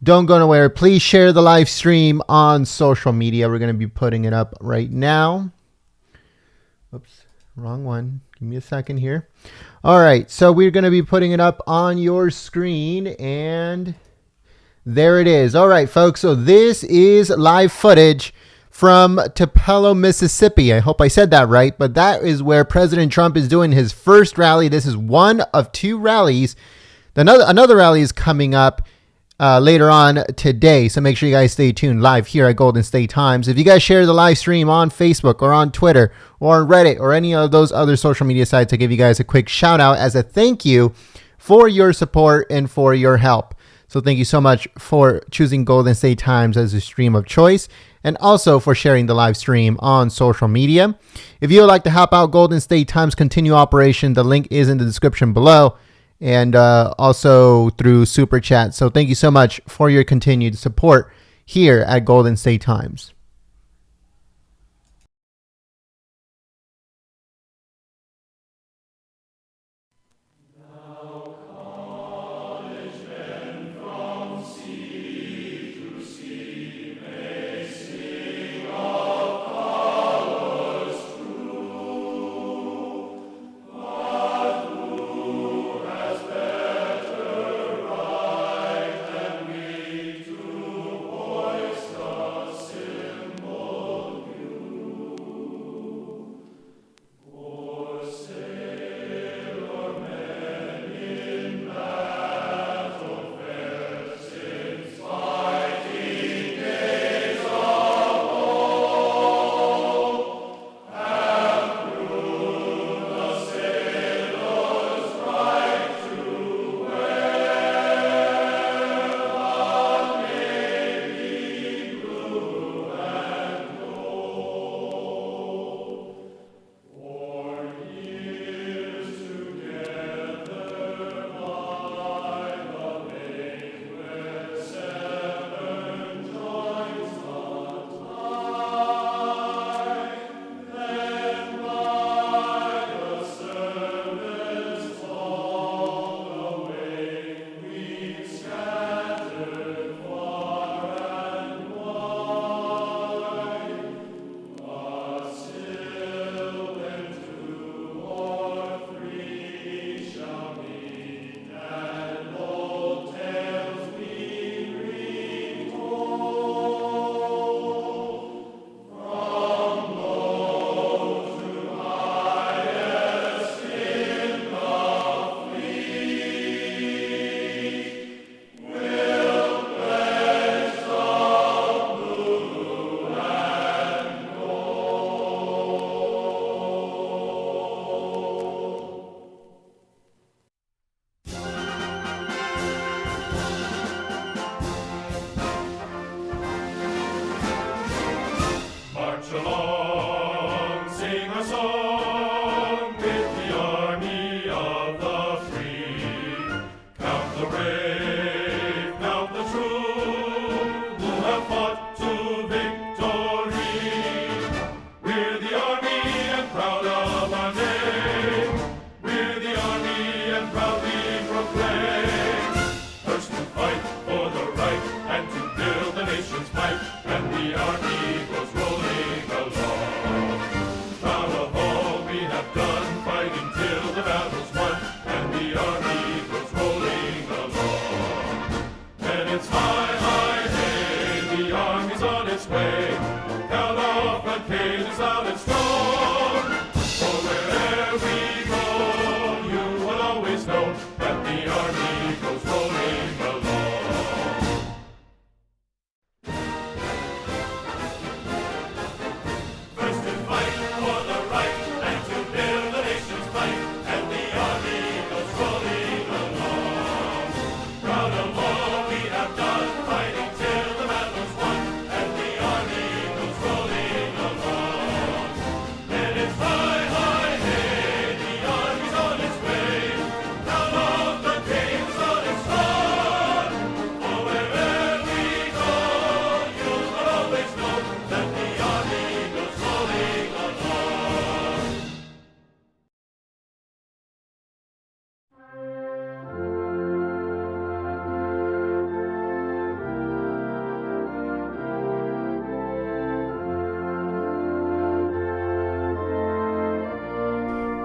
Don't go nowhere. Please share the live stream on social media. We're going to be putting it up right now. Oops, wrong one. Give me a second here. All right, so we're going to be putting it up on your screen, and there it is. All right, folks, so this is live footage from Tupelo, Mississippi. I hope I said that right, but that is where President Trump is doing his first rally. This is one of two rallies. Another rally is coming up later on today, so make sure you guys stay tuned live here at Golden State Times. If you guys share the live stream on Facebook or on Twitter or on Reddit or any of those other social media sites, I give you guys a quick shout out as a thank you for your support and for your help. So thank you so much for choosing Golden State Times as a stream of choice, and also for sharing the live stream on social media. If you would like to help out Golden State Times continue operation, the link is in the description below, and also through Super Chat. So thank you so much for your continued support here at Golden State Times.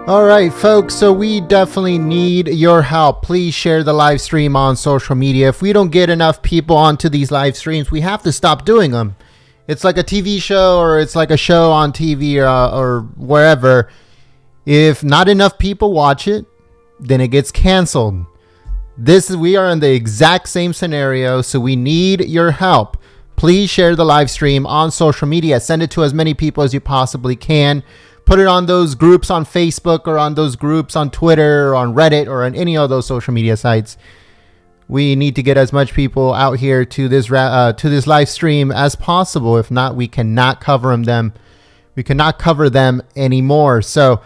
All right, folks, so we definitely need your help. Please share the live stream on social media. If we don't get enough people onto these live streams, we have to stop doing them. It's like a TV show, or it's like a show on TV or wherever. If not enough people watch it, then it gets canceled. We are in the exact same scenario, so we need your help. Please share the live stream on social media. Send it to as many people as you possibly can. Put it on those groups on Facebook, or on those groups on Twitter, or on Reddit, or on any of those social media sites. We need to get as much people out here to this live stream as possible. If not, we cannot cover them. We cannot cover them anymore. So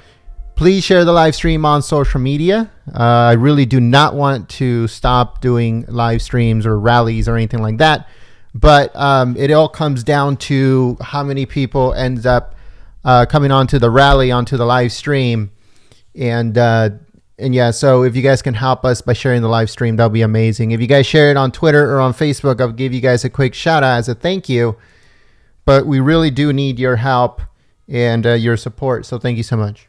please share the live stream on social media. I really do not want to stop doing live streams or rallies or anything like that. But it all comes down to how many people ends up coming onto the rally, onto the live stream. And yeah, so if you guys can help us by sharing the live stream, that'll be amazing. If you guys share it on Twitter or on Facebook, I'll give you guys a quick shout out as a thank you. But we really do need your help and your support. So thank you so much.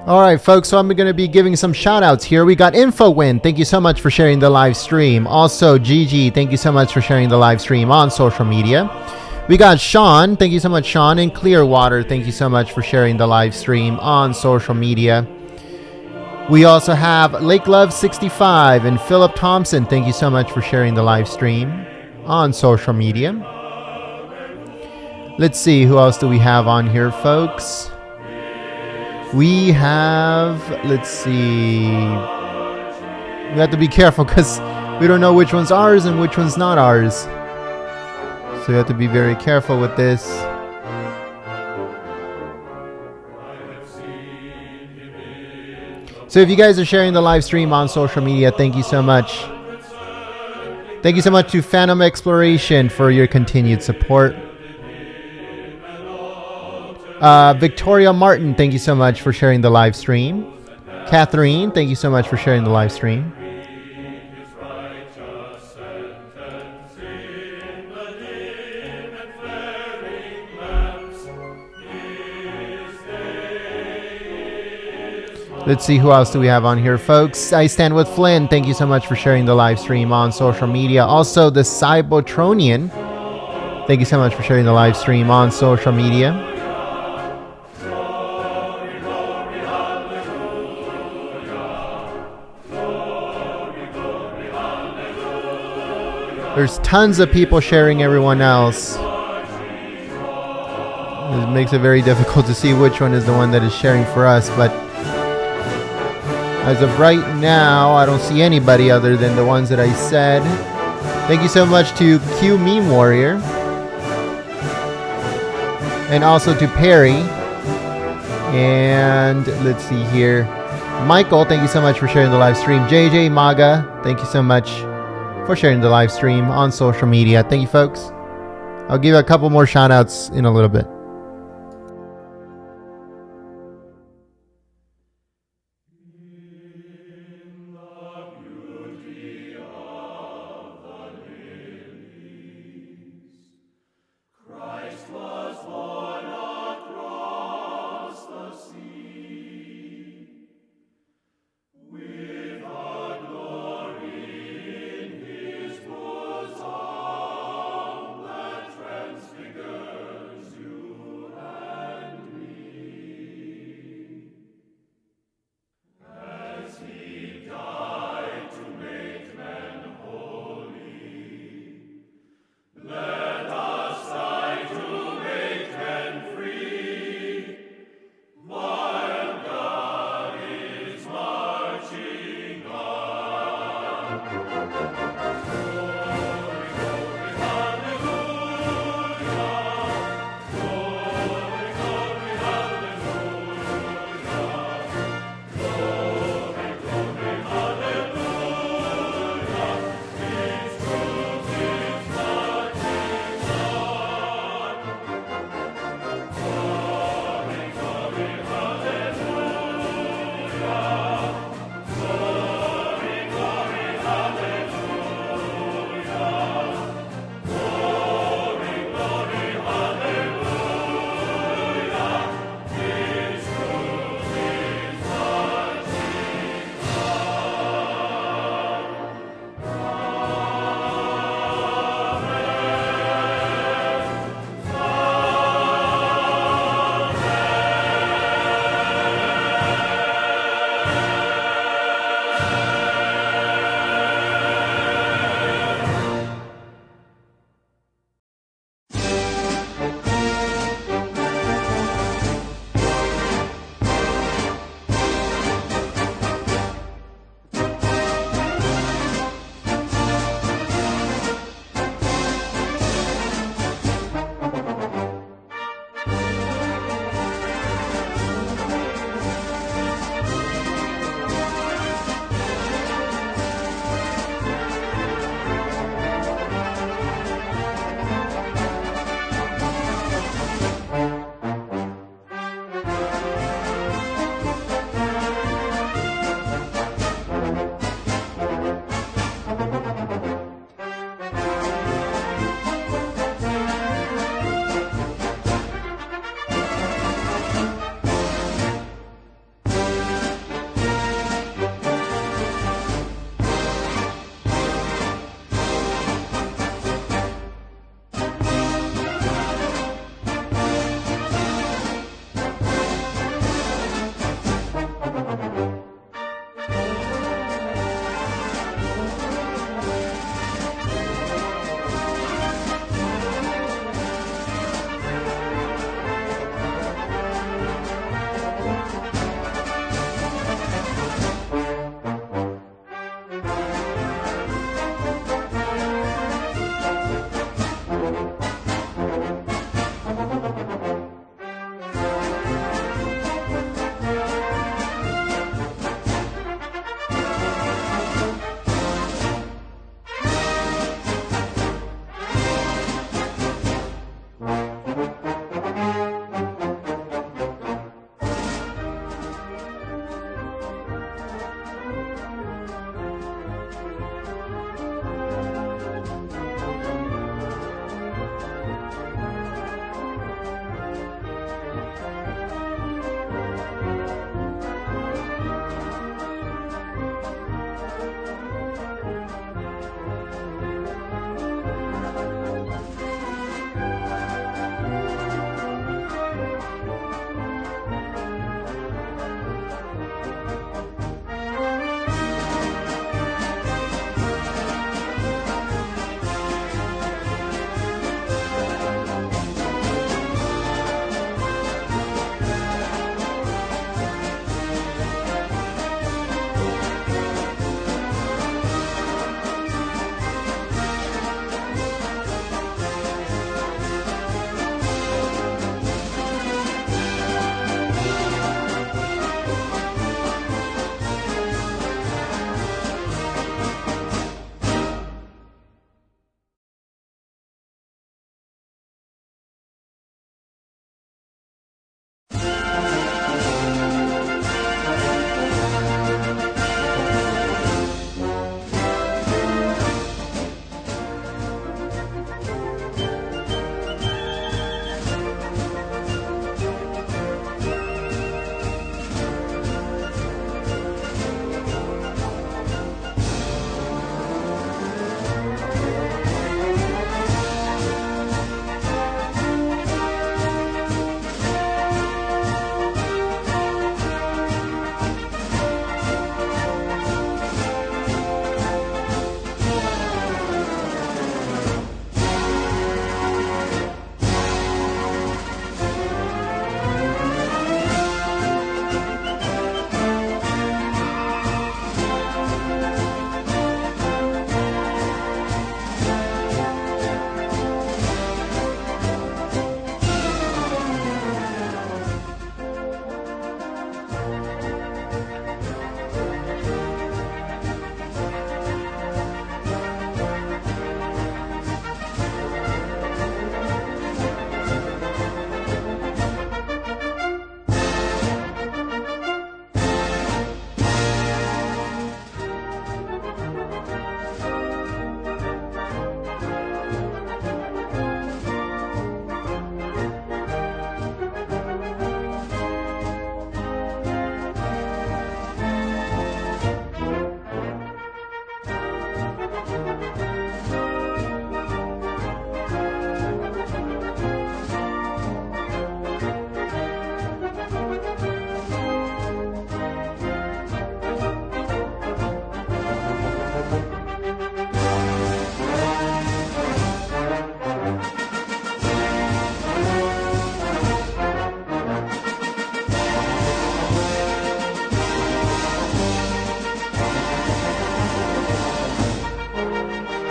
All right, folks, so I'm going to be giving some shout outs here. We got InfoWin. Thank you so much for sharing the live stream. Also, Gigi, thank you so much for sharing the live stream on social media. We got Sean. Thank you so much, Sean. And Clearwater, thank you so much for sharing the live stream on social media. We also have Lake Love 65 and Philip Thompson. Thank you so much for sharing the live stream on social media. Let's see, who else do we have on here, folks? We have, let's see, we have to be careful because we don't know which one's ours and which one's not ours. So we have to be very careful with this. So if you guys are sharing the live stream on social media, thank you so much. Thank you so much to Phantom Exploration for your continued support. Victoria Martin, thank you so much for sharing the live stream. Catherine, thank you so much for sharing the live stream. Let's see, who else do we have on here, folks? I Stand With Flynn, thank you so much for sharing the live stream on social media. Also, the Cybotronian, thank you so much for sharing the live stream on social media. There's tons of people sharing everyone else. It makes it very difficult to see which one is the one that is sharing for us, but as of right now, I don't see anybody other than the ones that I said. Thank you so much to Q Meme Warrior. And also to Perry. And let's see here. Michael, thank you so much for sharing the live stream. JJ Maga, thank you so much for sharing the live stream on social media. Thank you, folks. I'll give a couple more shout outs in a little bit. You Hallelujah.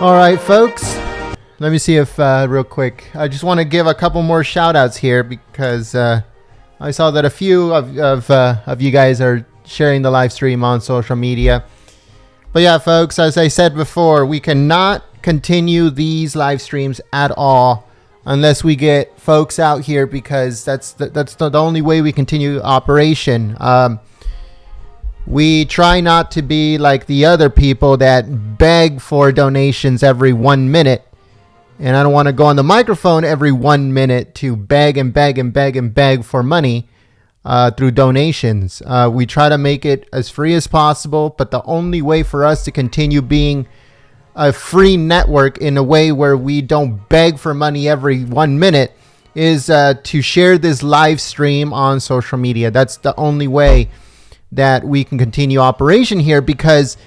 All right, folks. Let me see if real quick. I just want to give a couple more shout outs here because I saw that a few of you guys are sharing the live stream on social media. But yeah, folks, as I said before, we cannot continue these live streams at all unless we get folks out here, because that's the only way we continue operation. We try not to be like the other people that beg for donations every 1 minute. And I don't want to go on the microphone every 1 minute to beg and beg and beg and beg for money through donations. We try to make it as free as possible, but the only way for us to continue being a free network in a way where we don't beg for money every 1 minute is to share this live stream on social media. That's the only way that we can continue operation here, because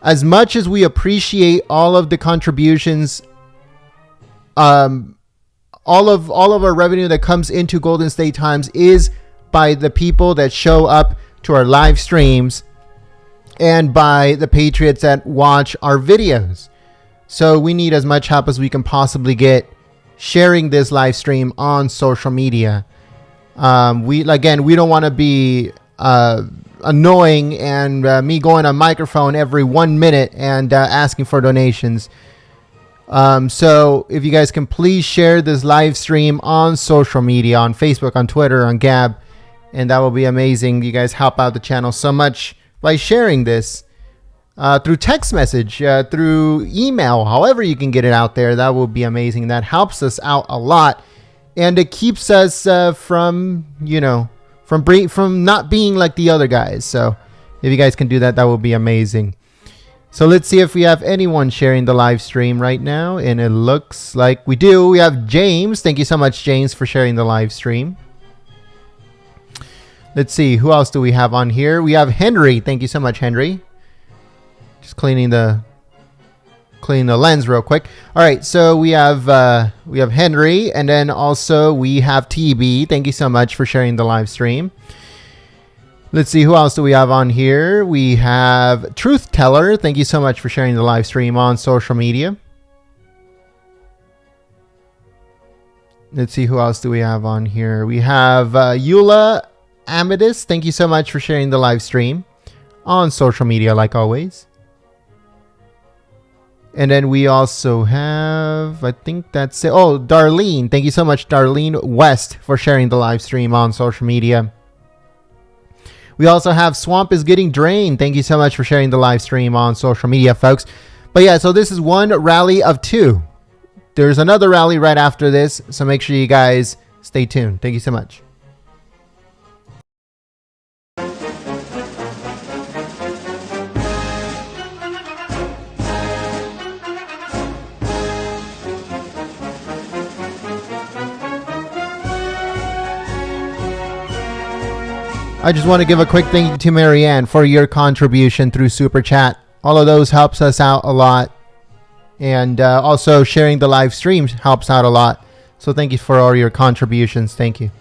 as much as we appreciate all of the contributions, all of our revenue that comes into Golden State Times is by the people that show up to our live streams and by the Patriots that watch our videos. So we need as much help as we can possibly get sharing this live stream on social media. We don't want to be annoying and me going on microphone every 1 minute and asking for donations. So if you guys can please share this live stream on social media, on Facebook, on Twitter, on Gab, and that will be amazing. You guys help out the channel so much by sharing this through text message, through email, however you can get it out there. That will be amazing. That helps us out a lot, and it keeps us from not being like the other guys. So if you guys can do that, that will be amazing. So let's see if we have anyone sharing the live stream right now. And it looks like we do. We have James. Thank you so much, James, for sharing the live stream. Let's see. Who else do we have on here? We have Henry. Thank you so much, Henry. Just cleaning the lens real quick. All right. So we have Henry, and then also we have TB. Thank you so much for sharing the live stream. Let's see, who else do we have on here? We have Truth Teller. Thank you so much for sharing the live stream on social media. Let's see, who else do we have on here? We have Eula Amethyst. Thank you so much for sharing the live stream on social media, like always. And then we also have, I think that's it. Oh, Darlene. Thank you so much, Darlene West, for sharing the live stream on social media. We also have Swamp is Getting Drained. Thank you so much for sharing the live stream on social media, folks. But yeah, so this is one rally of two. There's another rally right after this, so make sure you guys stay tuned. Thank you so much. I just want to give a quick thank you to Marianne for your contribution through Super Chat. All of those helps us out a lot. And also sharing the live streams helps out a lot. So thank you for all your contributions. Thank you.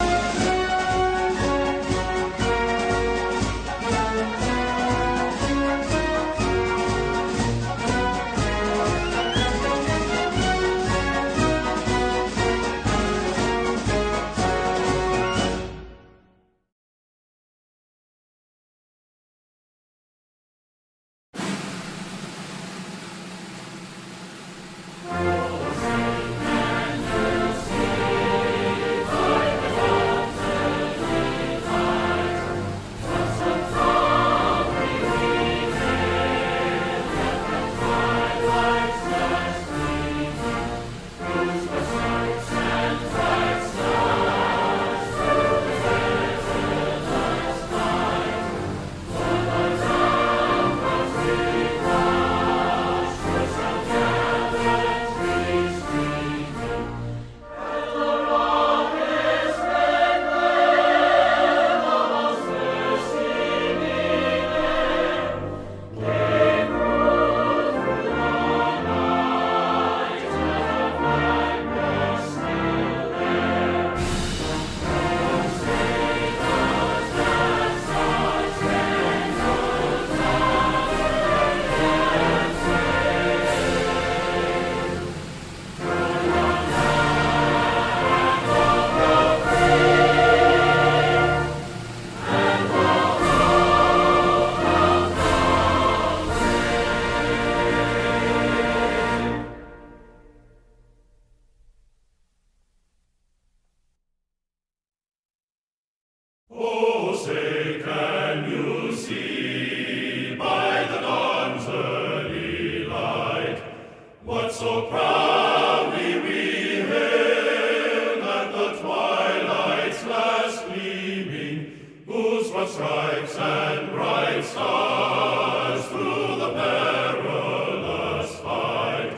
so proudly we hailed at the twilight's last gleaming, whose broad stripes and bright stars through the perilous fight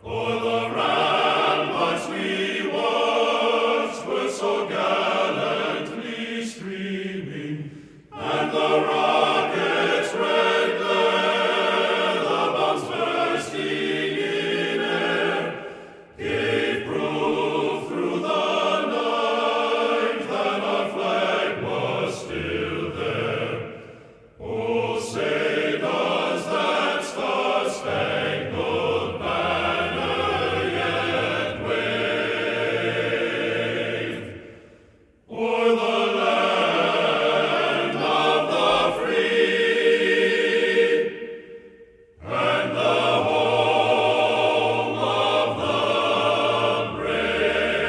o'er the ramparts we watched were so gallantly streaming, and the rockets' red glare, the bombs bursting in air, gave proof through the night that our flag was still there. Oh, say does that star-spangled banner yet wave o'er the land of the free and the home of the brave?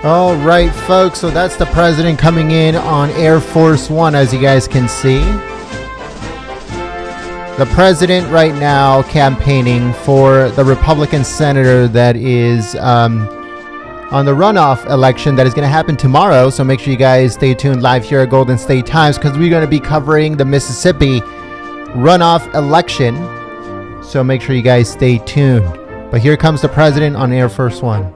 All right, folks. So that's the president coming in on Air Force One, as you guys can see. The president right now campaigning for the Republican senator that is on the runoff election that is going to happen tomorrow. So make sure you guys stay tuned live here at Golden State Times, because we're going to be covering the Mississippi runoff election. So make sure you guys stay tuned. But here comes the president on Air Force One.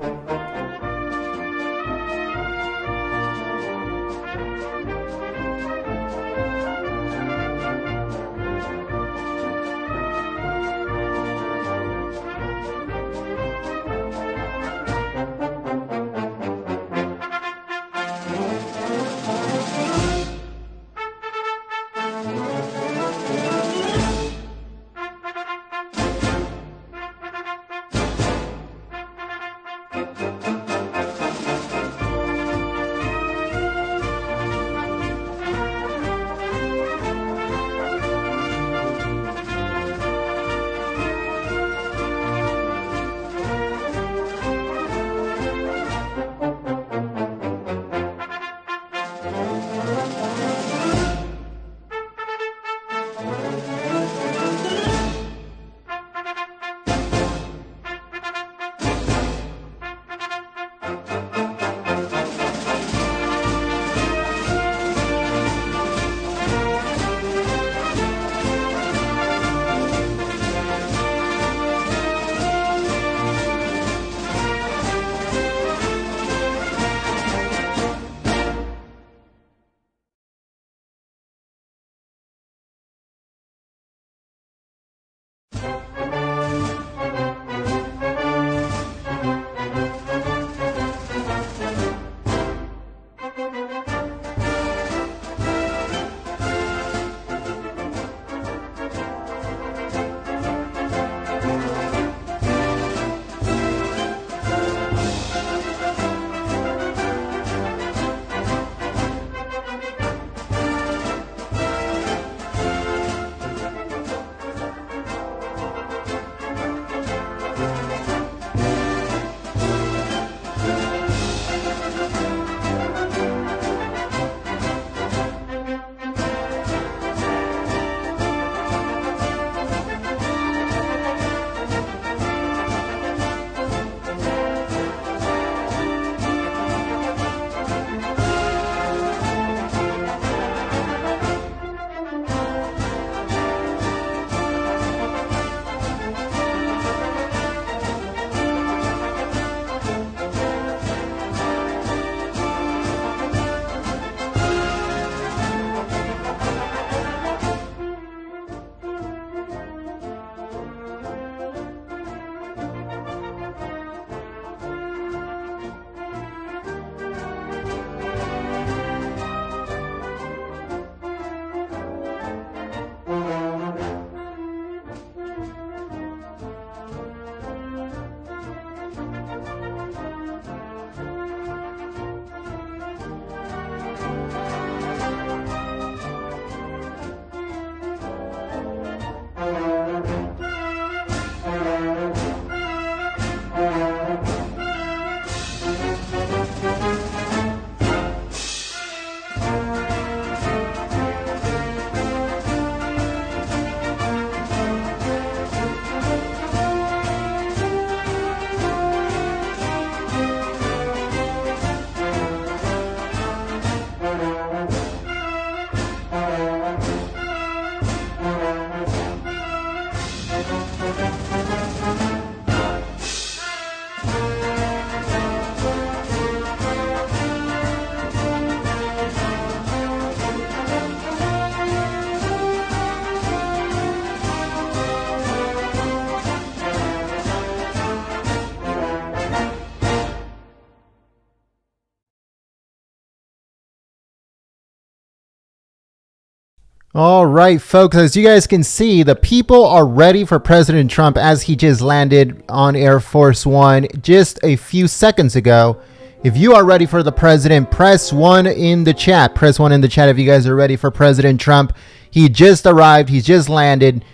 All right, folks, as you guys can see, the people are ready for President Trump as he just landed on Air Force One just a few seconds ago. If you are ready for the president, press 1 in the chat. Press 1 in the chat if you guys are ready for President Trump. He just arrived. He's just landed.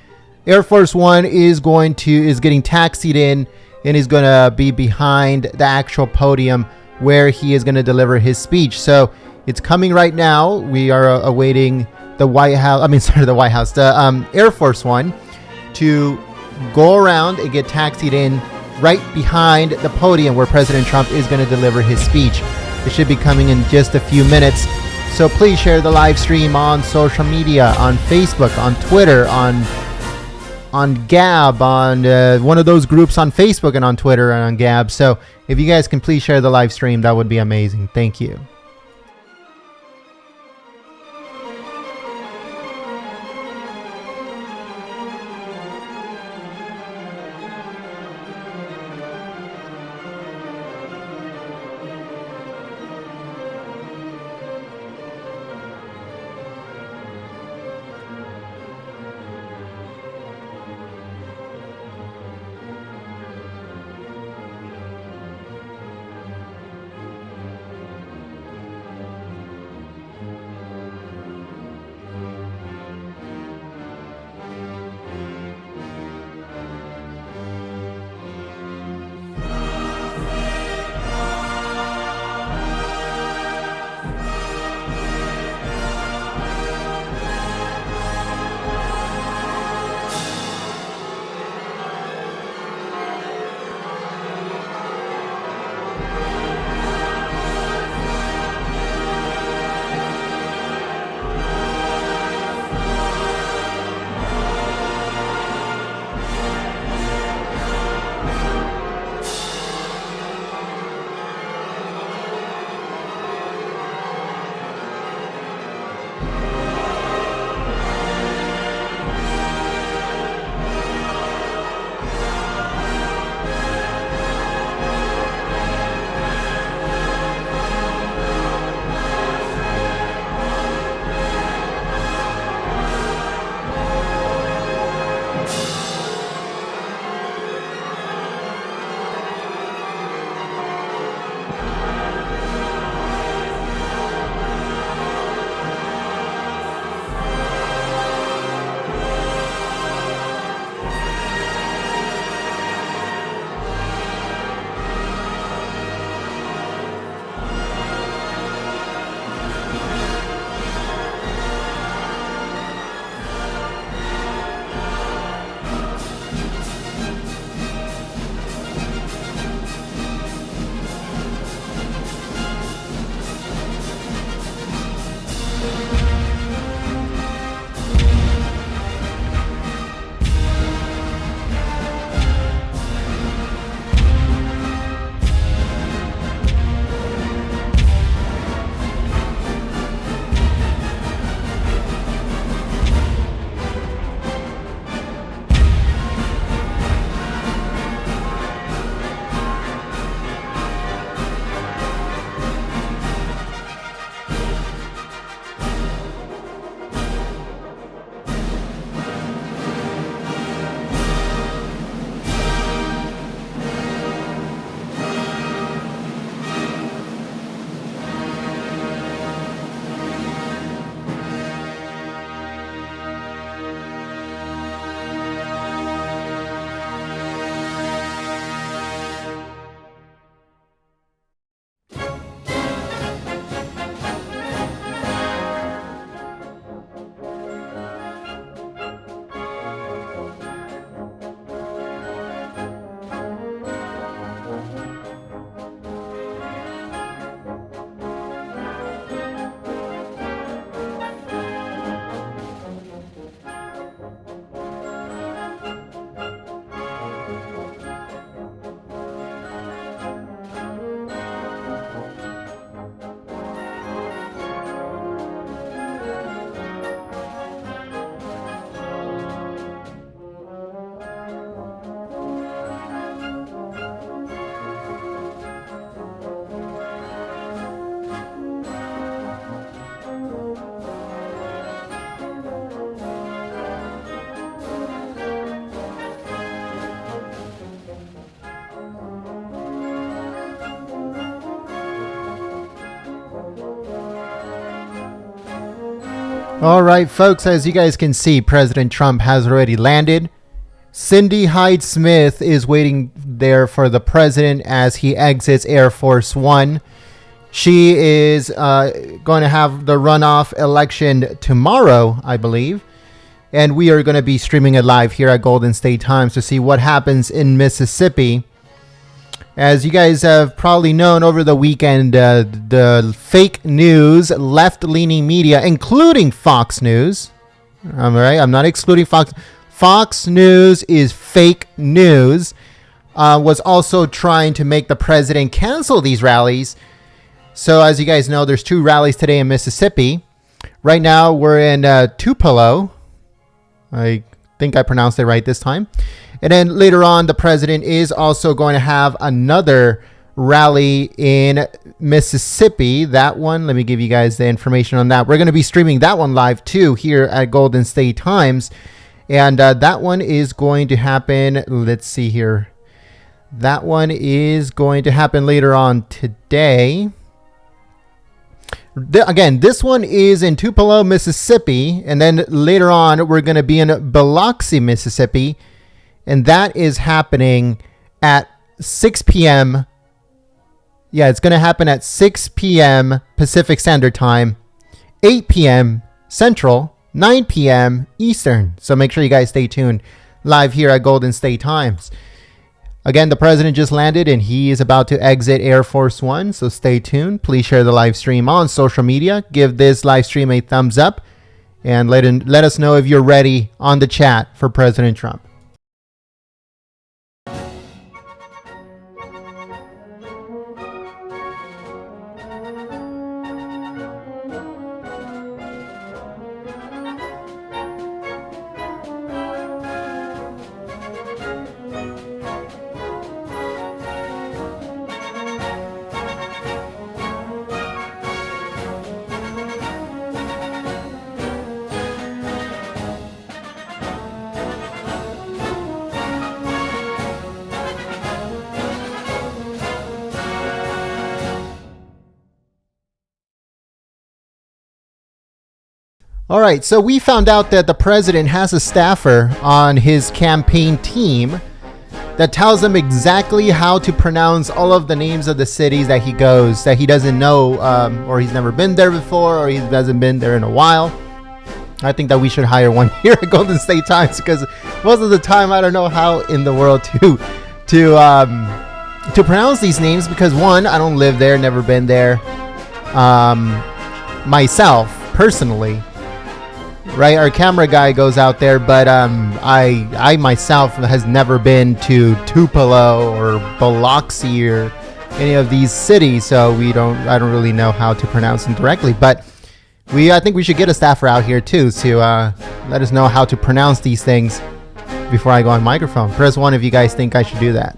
Air Force One is getting taxied in and is going to be behind the actual podium where he is going to deliver his speech. So it's coming right now. We are awaiting the White House, the Air Force One to go around and get taxied in right behind the podium where President Trump is going to deliver his speech. It should be coming in just a few minutes. So please share the live stream on social media, on Facebook, on Twitter, on Gab, on one of those groups on Facebook and on Twitter and on Gab. So if you guys can please share the live stream, that would be amazing. Thank you. All right, folks, as you guys can see, President Trump has already landed Cindy Hyde Smith is waiting there for the president as he exits Air Force One. She is going to have the runoff election tomorrow, I believe. And we are going to be streaming it live here at Golden State Times to see what happens in Mississippi. As you guys have probably known over the weekend, the fake news, left-leaning media, including Fox News. All right, I'm not excluding Fox. Fox News is fake news. Was also trying to make the president cancel these rallies. So as you guys know, there's 2 rallies today in Mississippi. Right now, we're in Tupelo. I think I pronounced it right this time. And then later on, the president is also going to have another rally in Mississippi. That one, let me give you guys the information on that. We're going to be streaming that one live too here at Golden State Times. And that one is going to happen. Let's see here. That one is going to happen later on today. Again, this one is in Tupelo, Mississippi. And then later on, we're going to be in Biloxi, Mississippi. And that is happening at 6 p.m. Yeah, it's going to happen at 6 p.m. Pacific Standard Time, 8 p.m. Central, 9 p.m. Eastern. So make sure you guys stay tuned live here at Golden State Times. Again, the president just landed and he is about to exit Air Force One. So stay tuned. Please share the live stream on social media. Give this live stream a thumbs up. And let us know if you're ready on the chat for President Trump. All right, so we found out that the president has a staffer on his campaign team that tells him exactly how to pronounce all of the names of the cities that he goes, that he doesn't know, or he's never been there before, or he hasn't been there in a while. I think that we should hire one here at Golden State Times, because most of the time I don't know how in the world to pronounce these names, because one, I don't live there, never been there myself personally. Right, our camera guy goes out there, but I myself has never been to Tupelo or Biloxi or any of these cities, so I don't really know how to pronounce them directly. But I think we should get a staffer out here too to let us know how to pronounce these things before I go on microphone. Press 1 if you guys think I should do that.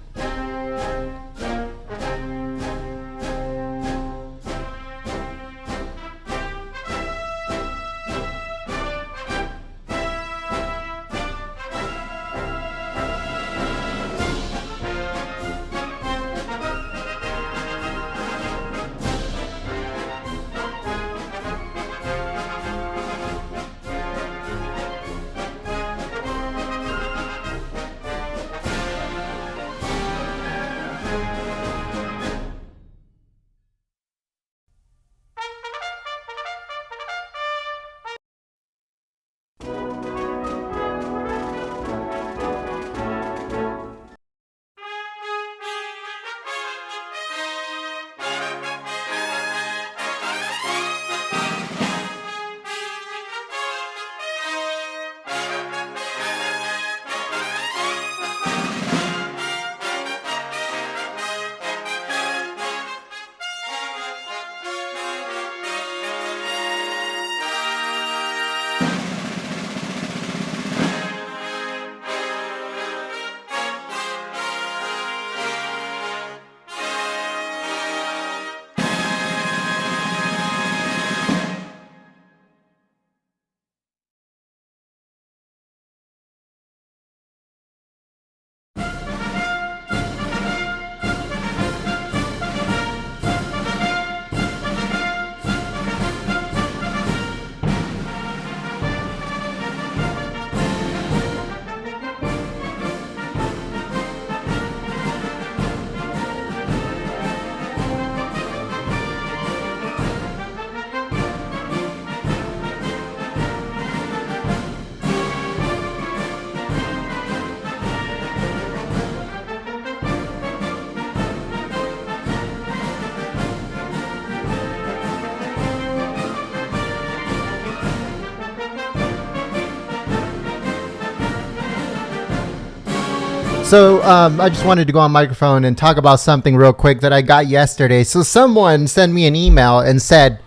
So I just wanted to go on microphone and talk about something real quick that I got yesterday. So someone sent me an email and said,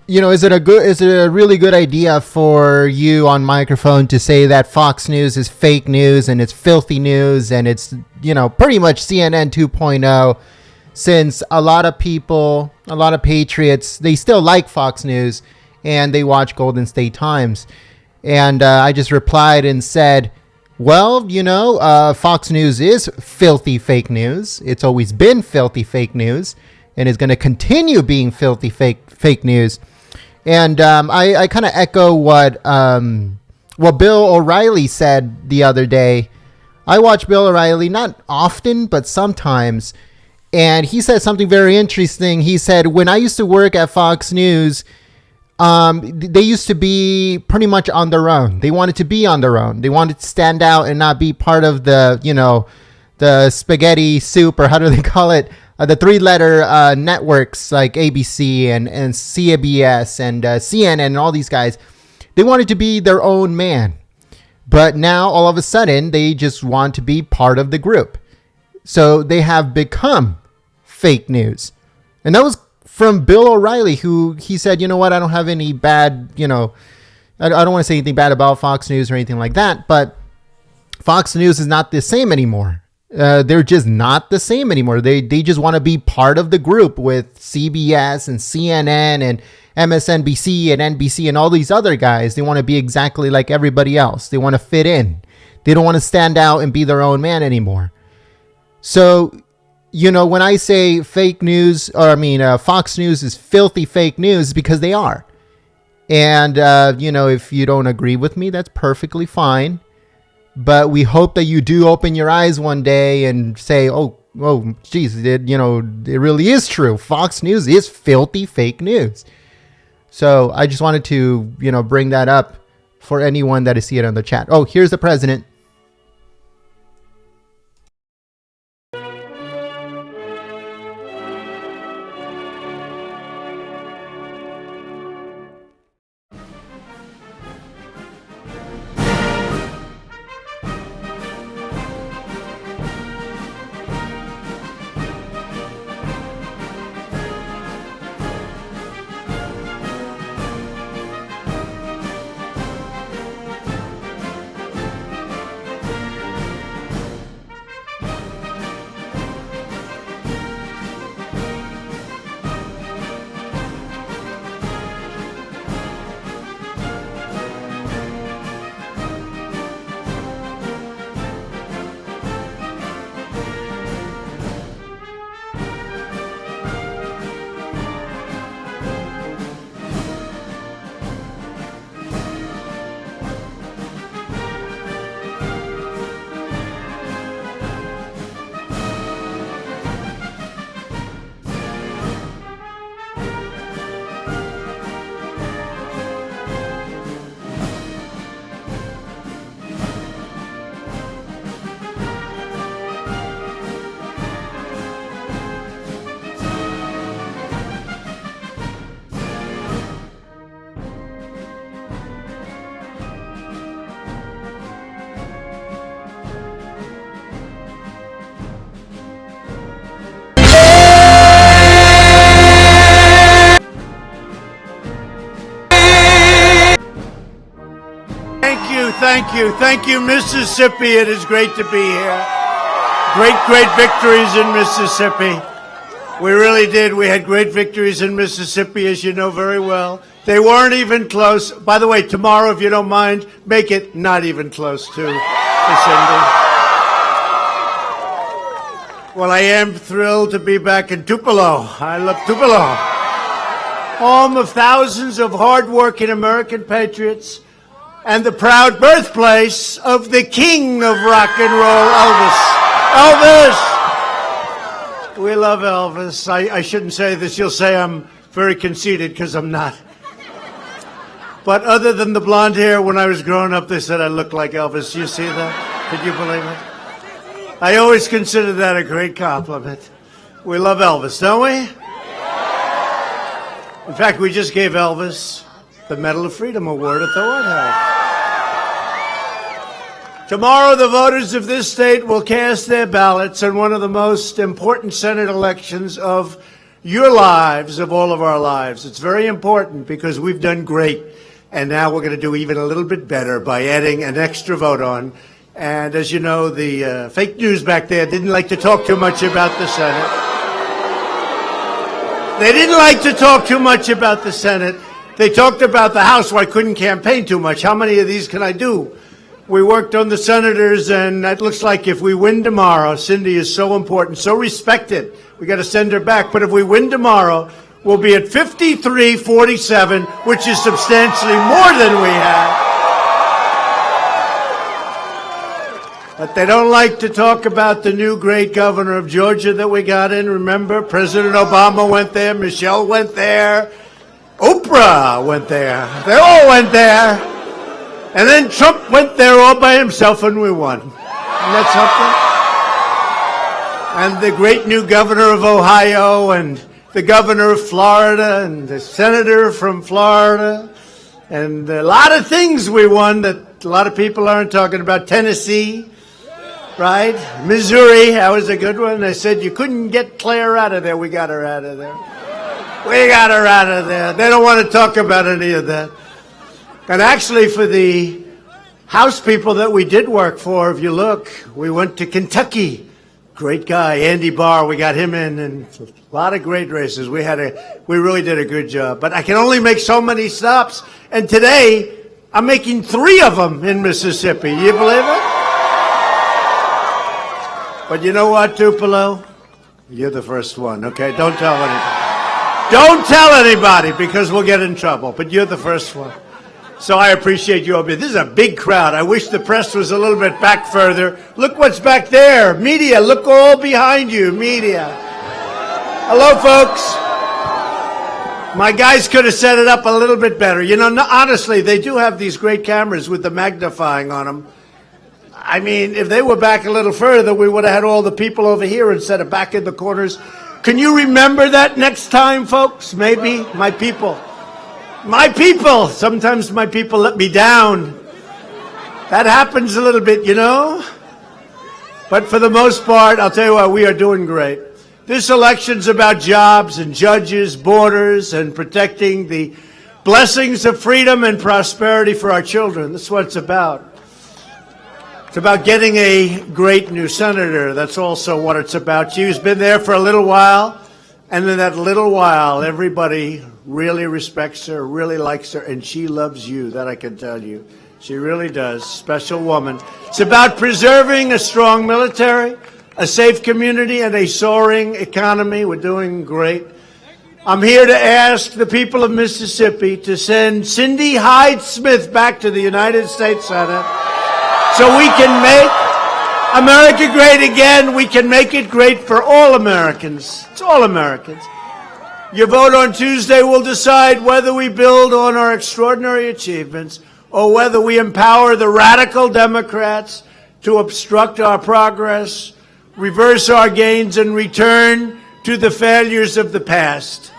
you know, is it a really good idea for you on microphone to say that Fox News is fake news and it's filthy news and it's, you know, pretty much CNN 2.0, since a lot of people, a lot of patriots, they still like Fox News and they watch Golden State Times. And I just replied and said, well, you know, Fox News is filthy fake news. It's always been filthy fake news and is going to continue being filthy fake news. And I kind of echo what Bill O'Reilly said the other day. I watch Bill O'Reilly not often, but sometimes. And he said something very interesting. He said, when I used to work at Fox News, they used to be pretty much on their own. They wanted to be on their own. They wanted to stand out and not be part of the, you know, the spaghetti soup, or how do they call it? The three-letter networks like ABC and CBS and CNN and all these guys. They wanted to be their own man. But now, all of a sudden, they just want to be part of the group. So they have become fake news. And that was from Bill O'Reilly, who he said, you know what, I don't have any bad, you know, I don't want to say anything bad about Fox News or anything like that, but Fox News is not the same anymore. They're just not the same anymore. They just want to be part of the group with CBS and CNN and MSNBC and NBC and all these other guys. They want to be exactly like everybody else. They want to fit in. They don't want to stand out and be their own man anymore. So, you know, when I say fake news, or Fox News is filthy fake news, because they are. And, you know, if you don't agree with me, that's perfectly fine. But we hope that you do open your eyes one day and say, oh, geez, it really is true. Fox News is filthy fake news. So I just wanted to, you know, bring that up for anyone that is seeing it on the chat. Oh, here's the president. Thank you, Mississippi. It is great to be here. Great victories in Mississippi. We really did. We had great victories in Mississippi, as you know very well. They weren't even close. By the way, tomorrow, if you don't mind, make it not even close to Cindy. Well, I am thrilled to be back in Tupelo. I love Tupelo. Home of thousands of hardworking American patriots, and the proud birthplace of the king of rock and roll, Elvis. We love Elvis. I shouldn't say this. You'll say I'm very conceited, because I'm not. But other than the blonde hair, when I was growing up, they said I looked like Elvis. You see that? Could you believe it? I always consider that a great compliment. We love Elvis, don't we? In fact, we just gave Elvis the Medal of Freedom Award at the White House. Tomorrow, the voters of this state will cast their ballots on one of the most important Senate elections of your lives, of all of our lives. It's very important because we've done great, and now we're going to do even a little bit better by adding an extra vote on. And as you know, the fake news back there didn't like to talk too much about the Senate. They didn't like to talk too much about the Senate. They talked about the House, where I couldn't campaign too much. How many of these can I do? We worked on the senators, and it looks like if we win tomorrow, Cindy is so important, so respected, we got to send her back. But if we win tomorrow, we'll be at 53-47, which is substantially more than we have. But they don't like to talk about the new great governor of Georgia that we got in. Remember, President Obama went there, Michelle went there, Oprah went there. They all went there. And then Trump went there all by himself, and we won. Isn't that something? And the great new governor of Ohio, and the governor of Florida, and the senator from Florida, and a lot of things we won that a lot of people aren't talking about. Tennessee, right? Missouri, that was a good one. They said you couldn't get Claire out of there. We got her out of there. We got her out of there. They don't want to talk about any of that. And actually, for the House people that we did work for, if you look, we went to Kentucky. Great guy, Andy Barr, we got him in, and a lot of great races. We really did a good job. But I can only make so many stops, and today I'm making 3 of them in Mississippi. You believe it? But you know what, Tupelo? You're the first one, okay? Don't tell anybody. Don't tell anybody, because we'll get in trouble. But you're the first one. So I appreciate you all being. This is a big crowd. I wish the press was a little bit back further. Look what's back there. Media, look all behind you. Media. Hello, folks. My guys could have set it up a little bit better. You know, honestly, they do have these great cameras with the magnifying on them. I mean, if they were back a little further, we would have had all the people over here instead of back in the corners. Can you remember that next time, folks? Maybe, my people. My people! Sometimes my people let me down. That happens a little bit, you know? But for the most part, I'll tell you what, we are doing great. This election's about jobs and judges, borders, and protecting the blessings of freedom and prosperity for our children. That's what it's about. It's about getting a great new senator. That's also what it's about. She's been there for a little while, and in that little while, everybody really respects her, really likes her, and she loves you. That I can tell you. She really does. Special woman. It's about preserving a strong military, a safe community, and a soaring economy. We're doing great. I'm here to ask the people of Mississippi to send Cindy Hyde-Smith back to the United States Senate so we can make America great again. We can make it great for all Americans. It's all Americans. Your vote on Tuesday will decide whether we build on our extraordinary achievements or whether we empower the radical Democrats to obstruct our progress, reverse our gains, and return to the failures of the past.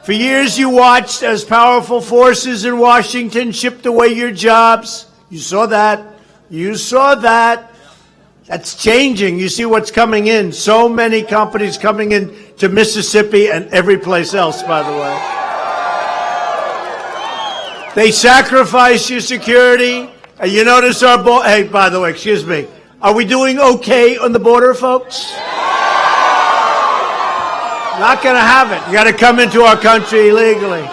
For years you watched as powerful forces in Washington shipped away your jobs. You saw that. You saw that. That's changing. You see what's coming in. So many companies coming in to Mississippi and every place else, by the way. They sacrifice your security. And you notice our hey, by the way, excuse me. Are we doing okay on the border, folks? Not going to have it. You got to come into our country legally.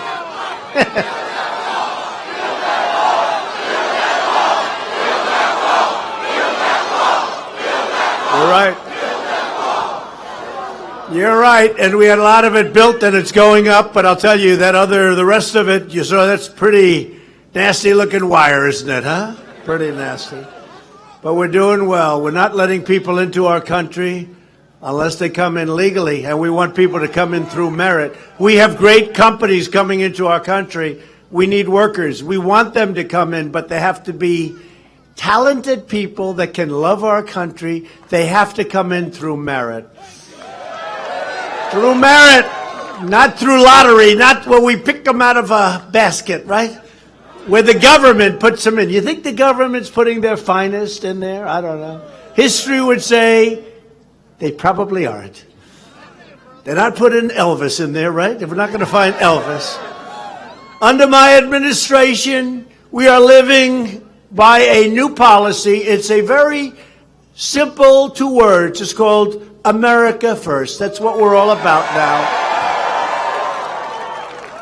You're right. You're right, and we had a lot of it built, and it's going up. But I'll tell you that the rest of it, you saw that's pretty nasty-looking wire, isn't it? Huh? Pretty nasty. But we're doing well. We're not letting people into our country unless they come in legally, and we want people to come in through merit. We have great companies coming into our country. We need workers. We want them to come in, but they have to be talented people that can love our country. They have to come in through merit. Through merit, not through lottery, not where we pick them out of a basket, right? where the government puts them in. You think the government's putting their finest in there? I don't know. History would say they probably aren't. They're not putting Elvis in there, right? We're not going to find Elvis. Under my administration, we are living by a new policy. It's a very simple 2 words. It's called America First. That's what we're all about now.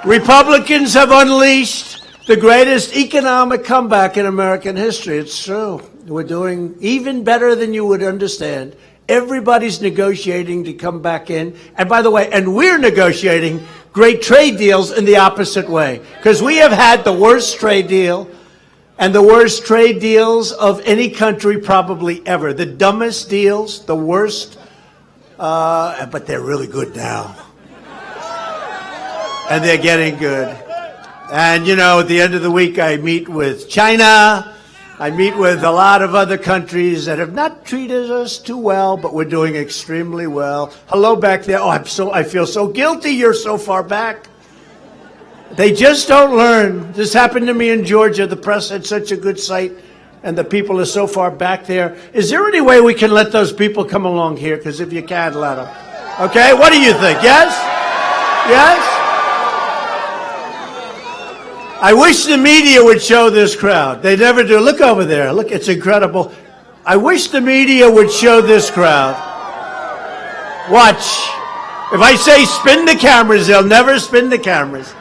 Republicans have unleashed the greatest economic comeback in American history. It's true. We're doing even better than you would understand. Everybody's negotiating to come back in. And by the way, and we're negotiating great trade deals in the opposite way. Because we have had the worst trade deal and the worst trade deals of any country probably ever. The dumbest deals, the worst, but they're really good now. And they're getting good. And, you know, at the end of the week, I meet with China. I meet with a lot of other countries that have not treated us too well, but we're doing extremely well. Hello back there. Oh, I feel so guilty. You're so far back. They just don't learn. This happened to me in Georgia. The press had such a good site, and the people are so far back there. Is there any way we can let those people come along here? Because if you can, let them. Okay? What do you think? Yes? Yes? I wish the media would show this crowd. They never do. Look over there. Look, it's incredible. I wish the media would show this crowd. Watch. If I say spin the cameras, they'll never spin the cameras.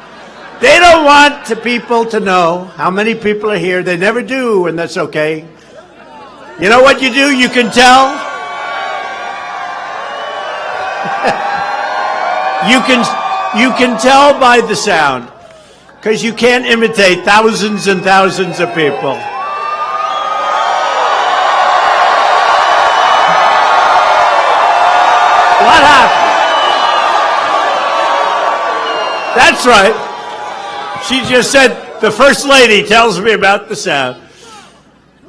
They don't want the people to know how many people are here. They never do, and that's okay. You know what you do? You can tell. You can tell by the sound. Because you can't imitate thousands and thousands of people. What happened? That's right. She just said, the First Lady tells me about the sound.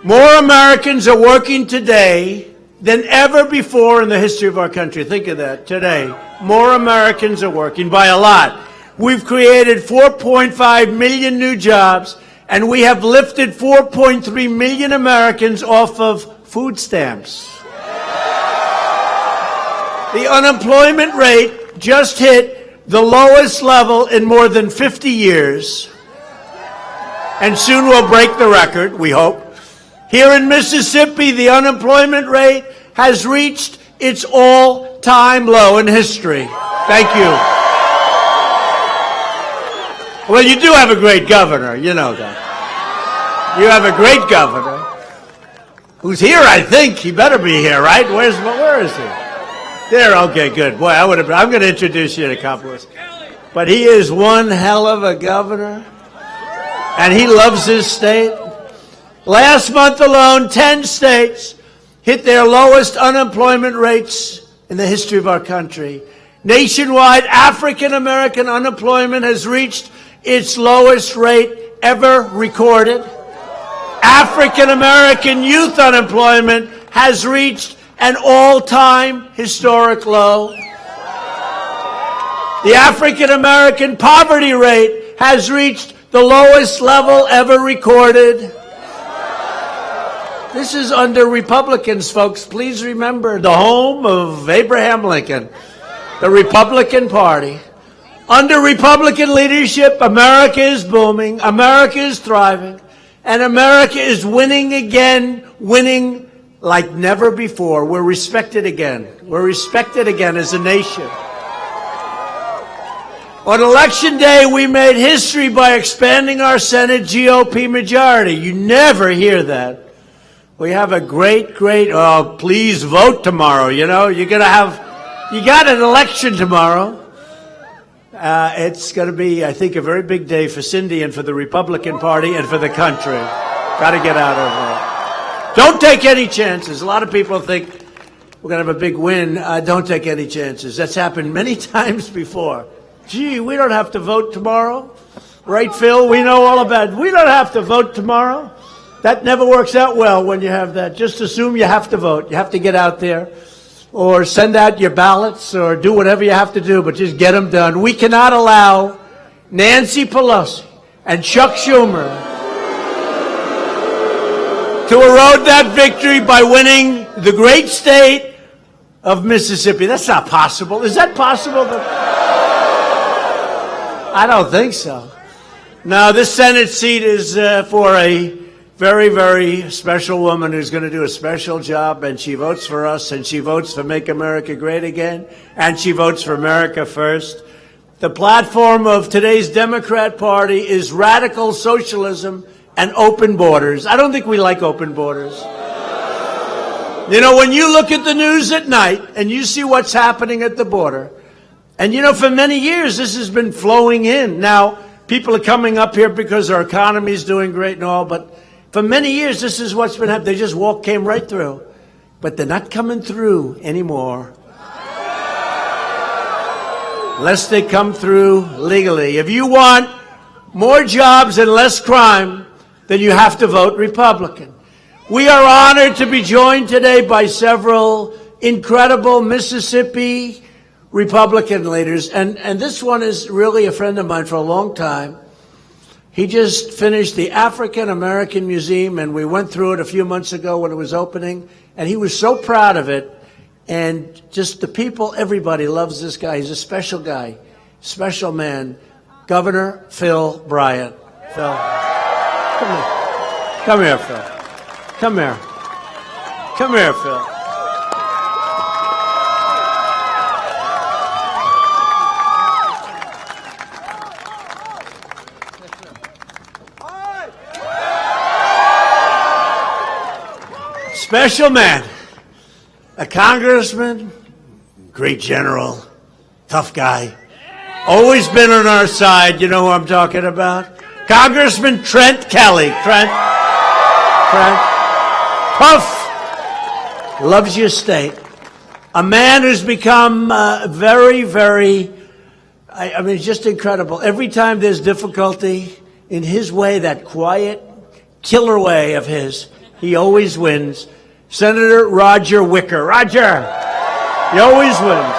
More Americans are working today than ever before in the history of our country. Think of that, today. More Americans are working by a lot. We've created 4.5 million new jobs, and we have lifted 4.3 million Americans off of food stamps. The unemployment rate just hit the lowest level in more than 50 years, and soon we'll break the record, we hope. Here in Mississippi, the unemployment rate has reached its all-time low in history. Thank you. Well, you do have a great governor, you know that. You have a great governor who's here, I think. He better be here, right? Where is he? There, okay, good. Boy, I'm going to introduce you in a couple of. But he is one hell of a governor, and he loves his state. Last month alone, 10 states hit their lowest unemployment rates in the history of our country. Nationwide, African-American unemployment has reached its lowest rate ever recorded. African-American youth unemployment has reached an all-time historic low. The African-American poverty rate has reached the lowest level ever recorded. This is under Republicans, folks. Please remember, the home of Abraham Lincoln, the Republican Party. Under Republican leadership, America is booming, America is thriving, and America is winning again, winning like never before. We're respected again. We're respected again as a nation. On Election Day, we made history by expanding our Senate GOP majority. You never hear that. We have a great, please vote tomorrow. You know, you got an election tomorrow. It's going to be, I think, a very big day for Cindy and for the Republican Party and for the country. Got to get out of there. Don't take any chances. A lot of people think we're going to have a big win. Don't take any chances. That's happened many times before. Gee, we don't have to vote tomorrow. Right, Phil? We know all about it. We don't have to vote tomorrow. That never works out well when you have that. Just assume you have to vote. You have to get out there or send out your ballots or do whatever you have to do, but just get them done. We cannot allow Nancy Pelosi and Chuck Schumer to erode that victory by winning the great state of Mississippi. That's not possible. Is that possible? I don't think so. Now, this Senate seat is for a very, very special woman who's going to do a special job, and she votes for us, and she votes for Make America Great Again, and she votes for America First. The platform of today's Democrat Party is radical socialism and open borders. I don't think we like open borders. You know, when you look at the news at night and you see what's happening at the border, and you know, for many years this has been flowing in. Now, people are coming up here because our economy is doing great and all, but for many years this is what's been happening. They just came right through. But they're not coming through anymore. Unless they come through legally. If you want more jobs and less crime, then you have to vote Republican. We are honored to be joined today by several incredible Mississippi Republican leaders. And this one is really a friend of mine for a long time. He just finished the African American Museum, and we went through it a few months ago when it was opening. And he was so proud of it. And just the people, everybody loves this guy. He's a special guy, special man. Governor Phil Bryant. Phil, come here. Come here, Phil. Come here. Come here, Phil. Special man. A congressman, great general, tough guy, always been on our side. You know who I'm talking about? Congressman Trent Kelly. Trent, tough, loves your state. A man who's become very, very, I mean, just incredible. Every time there's difficulty, in his way, that quiet, killer way of his, he always wins. Senator Roger Wicker. Roger! He always wins.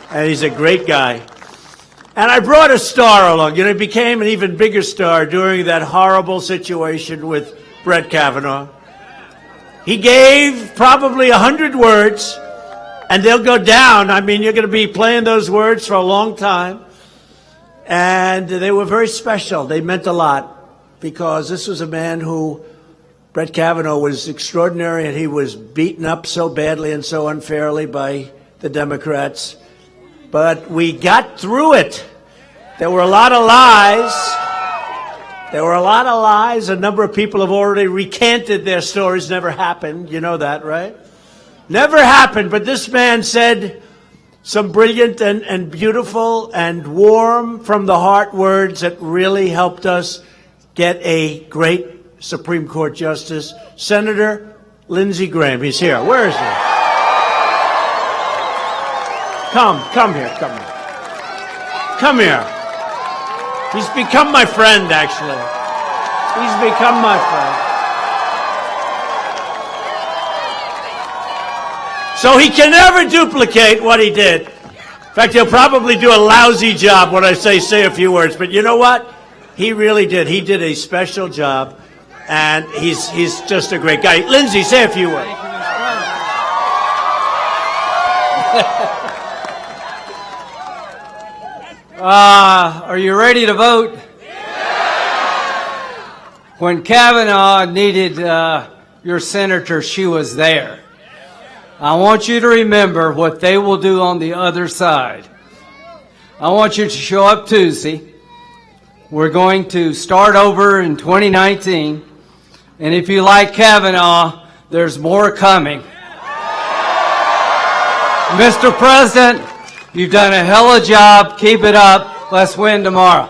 And he's a great guy. And I brought a star along. You know, he became an even bigger star during that horrible situation with Brett Kavanaugh. He gave probably 100 words, and they'll go down. I mean, you're going to be playing those words for a long time. And they were very special. They meant a lot, because this was a man who, Brett Kavanaugh, was extraordinary, and he was beaten up so badly and so unfairly by the Democrats. But we got through it. There were a lot of lies. A number of people have already recanted their stories. Never happened. You know that, right? Never happened. But this man said some brilliant and beautiful and warm from the heart words that really helped us get a great Supreme Court Justice, Senator Lindsey Graham. He's here. Where is he? Come here. Come here. He's become my friend, actually. He's become my friend. So he can never duplicate what he did. In fact, he'll probably do a lousy job when I say a few words. But you know what? He really did. He did a special job. And he's just a great guy. Lindsey, say a few words. Are you ready to vote? When Kavanaugh needed your senator, she was there. I want you to remember what they will do on the other side. I want you to show up Tuesday. We're going to start over in 2019. And if you like Kavanaugh, there's more coming. Mr. President, you've done a hell of a job. Keep it up. Let's win tomorrow.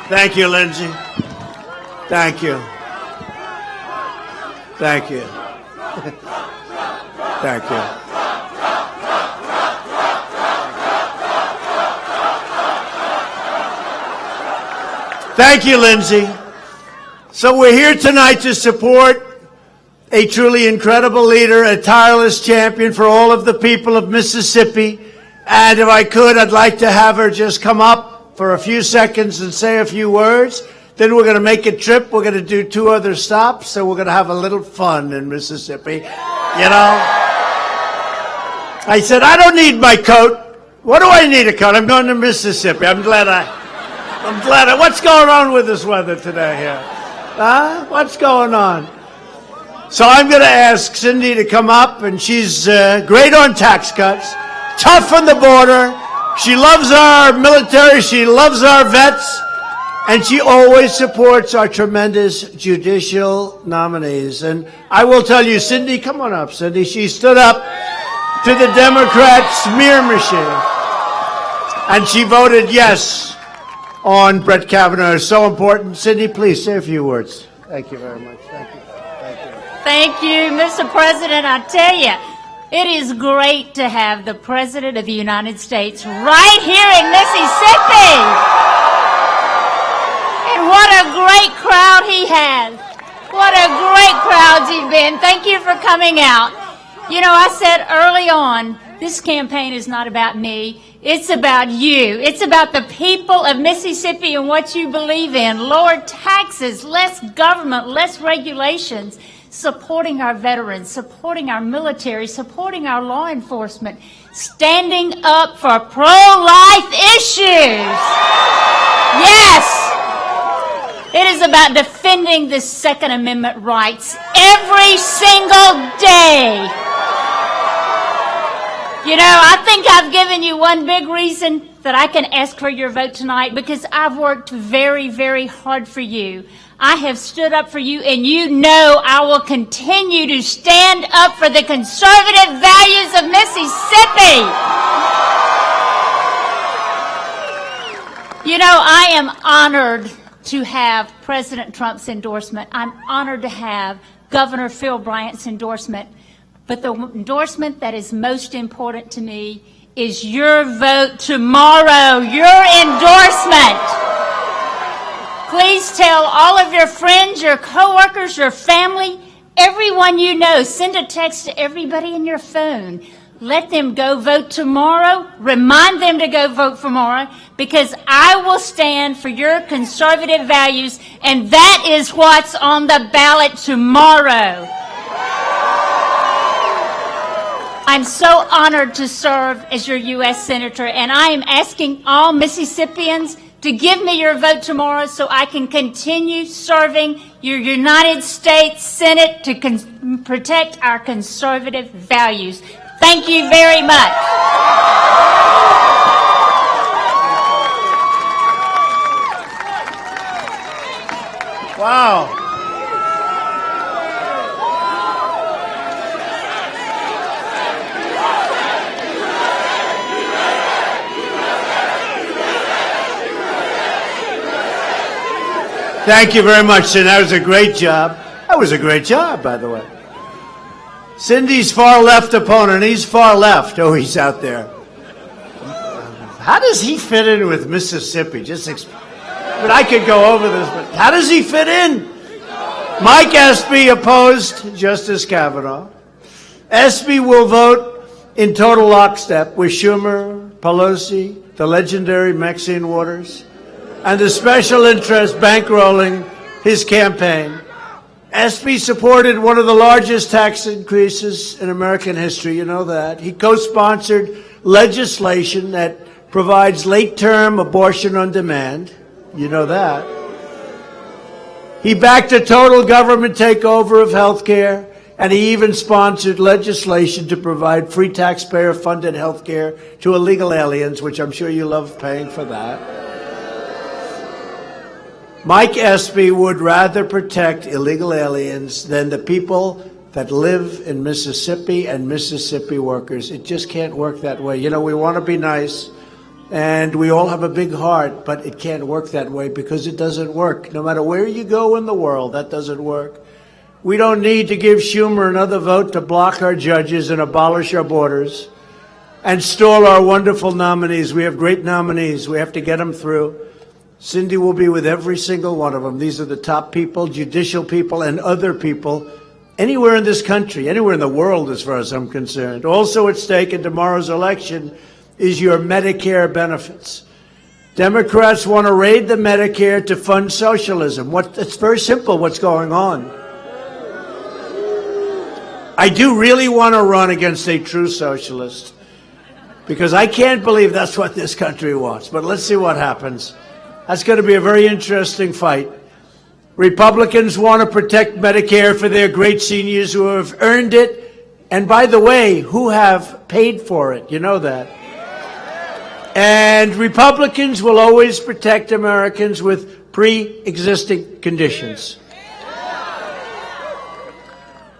Thank you, Lindsey. Thank you. Thank you. Thank you. Thank you, Lindsey. So we're here tonight to support a truly incredible leader, a tireless champion for all of the people of Mississippi. And if I could, I'd like to have her just come up for a few seconds and say a few words. Then we're going to make a trip. We're going to do 2 other stops, so we're going to have a little fun in Mississippi. You know? I said, I don't need my coat. What do I need a coat? I'm going to Mississippi. I'm glad what's going on with this weather today here? Huh? What's going on? So I'm going to ask Cindy to come up, and she's great on tax cuts, tough on the border. She loves our military. She loves our vets. And she always supports our tremendous judicial nominees. And I will tell you, Cindy, come on up, Cindy. She stood up to the Democrat smear machine. And she voted yes on Brett Kavanaugh. It's so important. Cindy, please say a few words. Thank you very much. Thank you. Thank you, Mr. President. I tell you, it is great to have the President of the United States right here in Mississippi. And what a great crowd he has. What a great crowd you've been. Thank you for coming out. You know, I said early on, this campaign is not about me. It's about you. It's about the people of Mississippi and what you believe in. Lower taxes, less government, less regulations, supporting our veterans, supporting our military, supporting our law enforcement, standing up for pro-life issues. Yes. It is about defending the Second Amendment rights every single day. You know, I think I've given you one big reason that I can ask for your vote tonight, because I've worked very, very hard for you. I have stood up for you, and you know I will continue to stand up for the conservative values of Mississippi. You know, I am honored to have President Trump's endorsement. I'm honored to have Governor Phil Bryant's endorsement. But the endorsement that is most important to me is your vote tomorrow, your endorsement. Please tell all of your friends, your coworkers, your family, everyone you know. Send a text to everybody in your phone. Let them go vote tomorrow. Remind them to go vote tomorrow, because I will stand for your conservative values, and that is what's on the ballot tomorrow. I'm so honored to serve as your U.S. Senator, and I am asking all Mississippians to give me your vote tomorrow so I can continue serving your United States Senate to protect our conservative values. Thank you very much. Wow. Thank you very much, Cindy. That was a great job. That was a great job, by the way. Cindy's far left opponent, he's far left. Oh, he's out there. How does he fit in with Mississippi? But I could go over this, but how does he fit in? Mike Espy opposed Justice Kavanaugh. Espy will vote in total lockstep with Schumer, Pelosi, the legendary Maxine Waters, and the special interest bankrolling his campaign. Espy supported one of the largest tax increases in American history, you know that. He co-sponsored legislation that provides late-term abortion on demand, you know that. He backed a total government takeover of health care, and he even sponsored legislation to provide free taxpayer-funded health care to illegal aliens, which I'm sure you love paying for that. Mike Espy would rather protect illegal aliens than the people that live in Mississippi and Mississippi workers. It just can't work that way. You know, we want to be nice, and we all have a big heart, but it can't work that way because it doesn't work. No matter where you go in the world, that doesn't work. We don't need to give Schumer another vote to block our judges and abolish our borders and stall our wonderful nominees. We have great nominees. We have to get them through. Cindy will be with every single one of them. These are the top people, judicial people, and other people anywhere in this country, anywhere in the world as far as I'm concerned. Also at stake in tomorrow's election is your Medicare benefits. Democrats want to raid the Medicare to fund socialism. It's very simple what's going on. I do really want to run against a true socialist because I can't believe that's what this country wants. But let's see what happens. That's going to be a very interesting fight. Republicans want to protect Medicare for their great seniors who have earned it, and by the way, who have paid for it. You know that. And Republicans will always protect Americans with pre-existing conditions.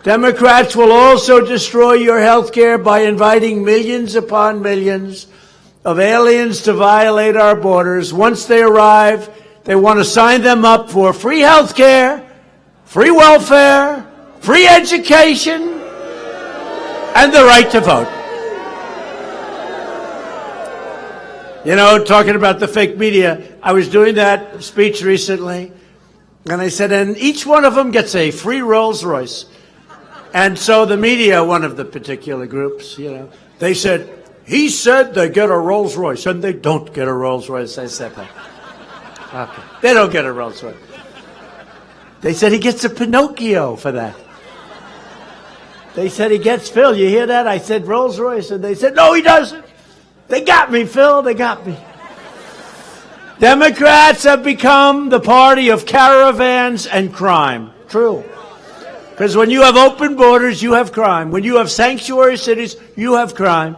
Democrats will also destroy your health care by inviting millions upon millions of aliens to violate our borders. Once they arrive, they want to sign them up for free health care, free welfare, free education, and the right to vote. You know, talking about the fake media, I was doing that speech recently, and I said, and each one of them gets a free Rolls Royce. And so the media, one of the particular groups, you know, they said, he said they get a Rolls Royce, and they don't get a Rolls Royce. I said, okay, they don't get a Rolls Royce. They said he gets a Pinocchio for that. They said he gets, Phil, you hear that? I said Rolls Royce, and they said, no, he doesn't. They got me, Phil, they got me. Democrats have become the party of caravans and crime. True. Because when you have open borders, you have crime. When you have sanctuary cities, you have crime.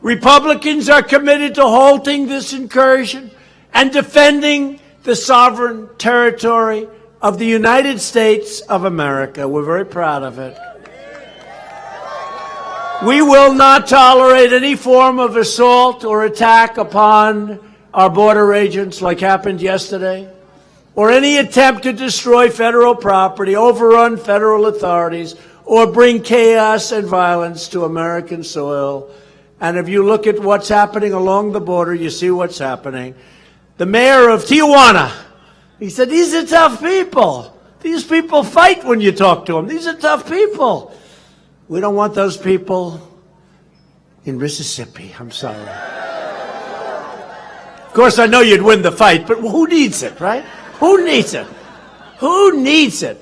Republicans are committed to halting this incursion and defending the sovereign territory of the United States of America. We're very proud of it. We will not tolerate any form of assault or attack upon our border agents like happened yesterday, or any attempt to destroy federal property, overrun federal authorities, or bring chaos and violence to American soil. And if you look at what's happening along the border, you see what's happening. The mayor of Tijuana, he said, these are tough people. These people fight when you talk to them. These are tough people. We don't want those people in Mississippi. I'm sorry. Of course, I know you'd win the fight, but who needs it, right? Who needs it? Who needs it?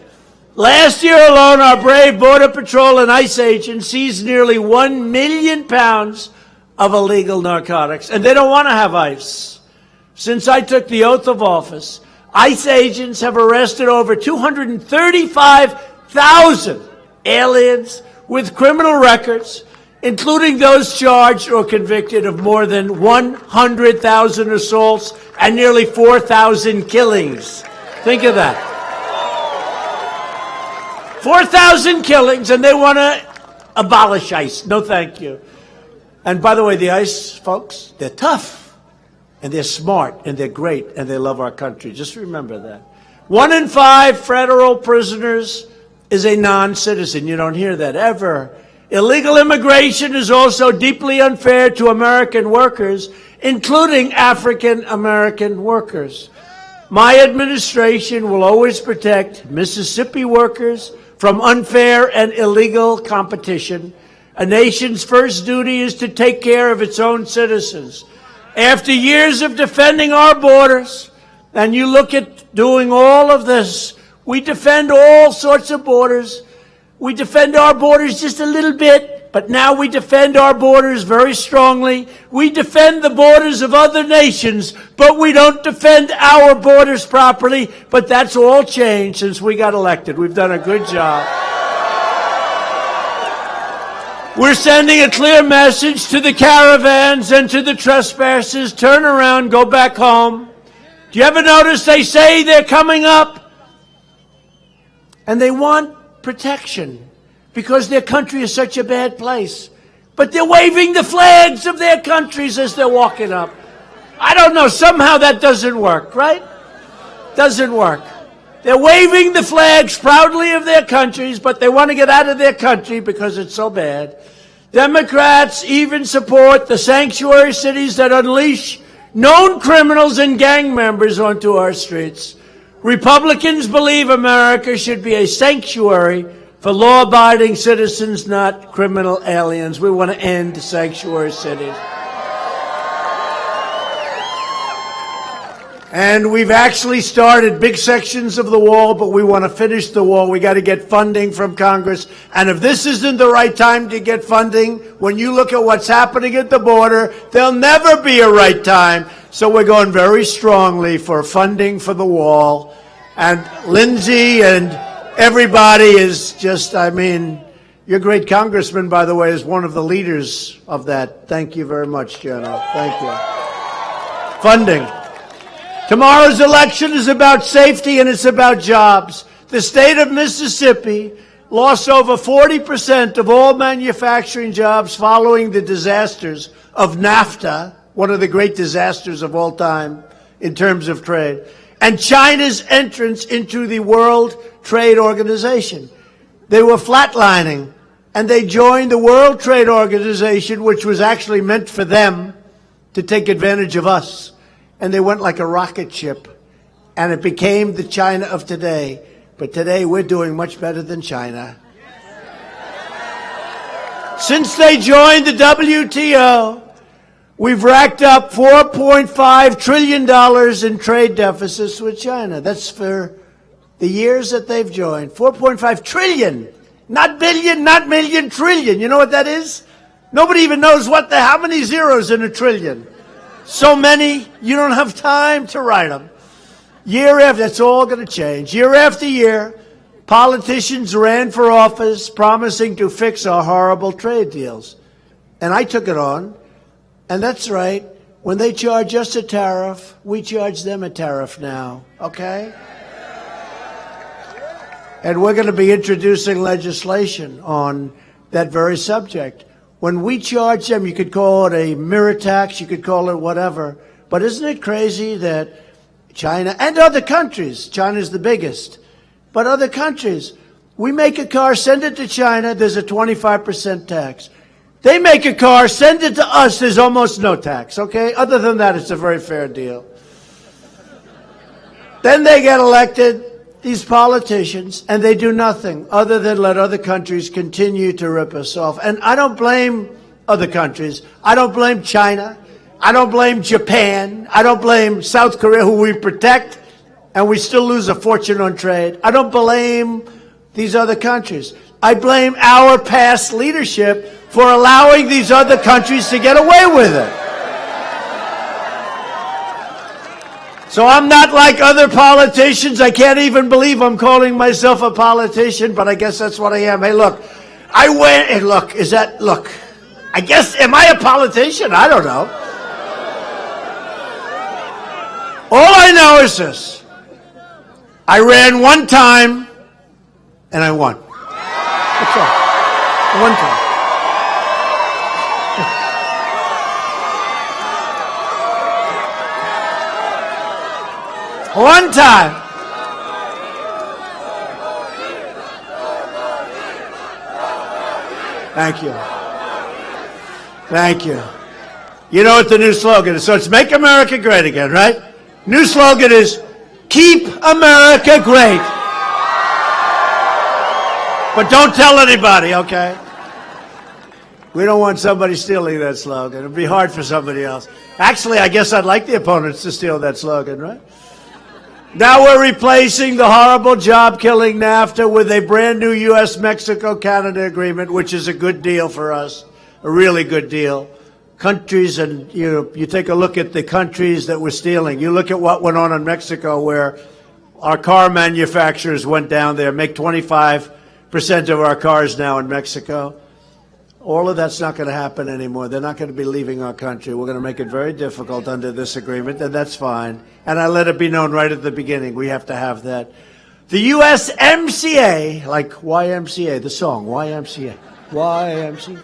Last year alone, our brave Border Patrol and ICE agents seized nearly 1 million pounds of illegal narcotics, and they don't want to have ICE. Since I took the oath of office, ICE agents have arrested over 235,000 aliens with criminal records, including those charged or convicted of more than 100,000 assaults and nearly 4,000 killings. Think of that. 4,000 killings, and they want to abolish ICE. No, thank you. And by the way, the ICE folks, they're tough, and they're smart, and they're great, and they love our country. Just remember that. 1 in 5 federal prisoners is a non-citizen. You don't hear that ever. Illegal immigration is also deeply unfair to American workers, including African American workers. My administration will always protect Mississippi workers from unfair and illegal competition. A nation's first duty is to take care of its own citizens. After years of defending our borders, and you look at doing all of this, we defend all sorts of borders. We defend our borders just a little bit, but now we defend our borders very strongly. We defend the borders of other nations, but we don't defend our borders properly. But that's all changed since we got elected. We've done a good job. We're sending a clear message to the caravans and to the trespassers. Turn around, go back home. Do you ever notice they say they're coming up? And they want protection because their country is such a bad place. But they're waving the flags of their countries as they're walking up. I don't know, somehow that doesn't work, right? Doesn't work. They're waving the flags proudly of their countries, but they want to get out of their country because it's so bad. Democrats even support the sanctuary cities that unleash known criminals and gang members onto our streets. Republicans believe America should be a sanctuary for law-abiding citizens, not criminal aliens. We want to end sanctuary cities. And we've actually started big sections of the wall, but we want to finish the wall. We got to get funding from Congress. And if this isn't the right time to get funding, when you look at what's happening at the border, there'll never be a right time. So we're going very strongly for funding for the wall. And Lindsey and everybody is just, I mean, your great congressman, by the way, is one of the leaders of that. Thank you very much, General. Thank you. Funding. Tomorrow's election is about safety and it's about jobs. The state of Mississippi lost over 40% of all manufacturing jobs following the disasters of NAFTA, one of the great disasters of all time in terms of trade, and China's entrance into the World Trade Organization. They were flatlining, and they joined the World Trade Organization, which was actually meant for them to take advantage of us. And they went like a rocket ship, and it became the China of today. But today we're doing much better than China. Since they joined the WTO, we've racked up $4.5 trillion in trade deficits with China. That's for the years that they've joined. 4.5 trillion. Not billion, not million, trillion. You know what that is? Nobody even knows how many zeros in a trillion. So many, you don't have time to write them. Year after, that's all going to change. Year after year, politicians ran for office promising to fix our horrible trade deals. And I took it on. And that's right. When they charge us a tariff, we charge them a tariff now. Okay? And we're going to be introducing legislation on that very subject. When we charge them, you could call it a mirror tax, you could call it whatever. But isn't it crazy that China and other countries, China's the biggest, but other countries, we make a car, send it to China, there's a 25% tax. They make a car, send it to us, there's almost no tax, okay? Other than that, it's a very fair deal. Then they get elected, these politicians, and they do nothing other than let other countries continue to rip us off. And I don't blame other countries. I don't blame China. I don't blame Japan. I don't blame South Korea, who we protect, and we still lose a fortune on trade. I don't blame these other countries. I blame our past leadership for allowing these other countries to get away with it. So I'm not like other politicians. I can't even believe I'm calling myself a politician, but I guess that's what I am. Hey, look, I guess, am I a politician? I don't know. All I know is this. I ran one time, and I won. That's all. One time. One time. Thank you. Thank you. You know what the new slogan is? So it's Make America Great Again, right? New slogan is Keep America Great. But don't tell anybody, okay? We don't want somebody stealing that slogan. It'd be hard for somebody else. Actually, I guess I'd like the opponents to steal that slogan, right? Now we're replacing the horrible job-killing NAFTA with a brand new U.S.-Mexico-Canada agreement, which is a good deal for us, a really good deal. Countries, and you take a look at the countries that we're stealing. You look at what went on in Mexico, where our car manufacturers went down there, make 25% of our cars now in Mexico. All of that's not going to happen anymore. They're not going to be leaving our country. We're going to make it very difficult under this agreement, and that's fine. And I let it be known right at the beginning. We have to have that. The USMCA, like YMCA, the song, YMCA. YMCA.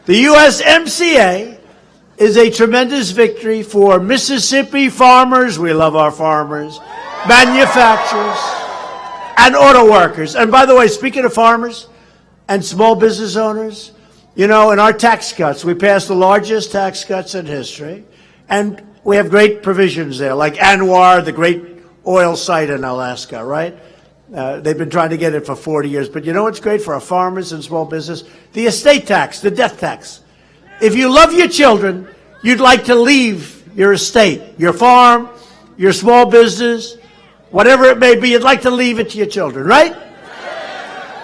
The USMCA is a tremendous victory for Mississippi farmers. We love our farmers. Manufacturers and auto workers. And by the way, speaking of farmers and small business owners, you know, in our tax cuts, we passed the largest tax cuts in history, and we have great provisions there, like Anwar, the great oil site in Alaska, right? They've been trying to get it for 40 years. But you know what's great for our farmers and small business? The estate tax, the death tax. If you love your children, you'd like to leave your estate, your farm, your small business, whatever it may be, you'd like to leave it to your children, right?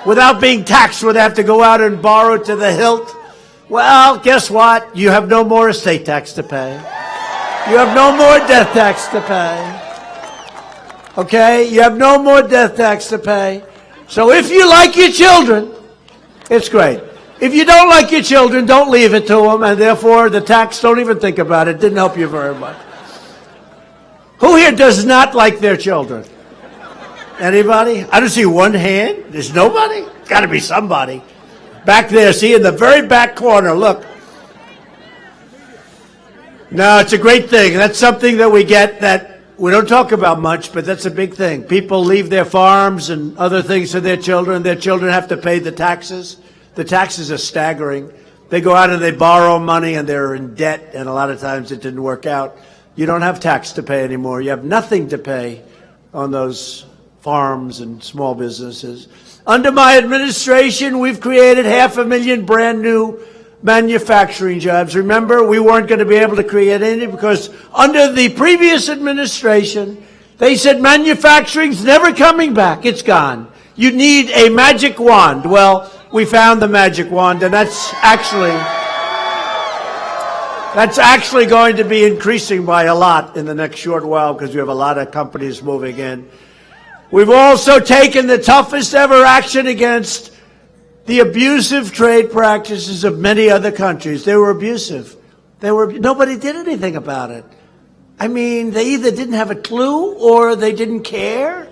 Without being taxed, where they have to go out and borrow to the hilt. Well, guess what? You have no more estate tax to pay. You have no more death tax to pay. Okay? You have no more death tax to pay. So if you like your children, it's great. If you don't like your children, don't leave it to them, and therefore the tax, don't even think about it. Didn't help you very much. Who here does not like their children? Anybody? I don't see one hand. There's nobody? Got to be somebody. Back there, see, in the very back corner, look. No, it's a great thing. That's something that we get that we don't talk about much, but that's a big thing. People leave their farms and other things to their children. Their children have to pay the taxes. The taxes are staggering. They go out and they borrow money and they're in debt, and a lot of times it didn't work out. You don't have tax to pay anymore. You have nothing to pay on those farms and small businesses. Under my administration, we've created 500,000 brand new manufacturing jobs. Remember, we weren't going to be able to create any because under the previous administration, they said manufacturing's never coming back. It's gone. You need a magic wand. Well, we found the magic wand, and that's actually going to be increasing by a lot in the next short while because we have a lot of companies moving in. We've also taken the toughest ever action against the abusive trade practices of many other countries. They were abusive. Nobody did anything about it. I mean, they either didn't have a clue or they didn't care.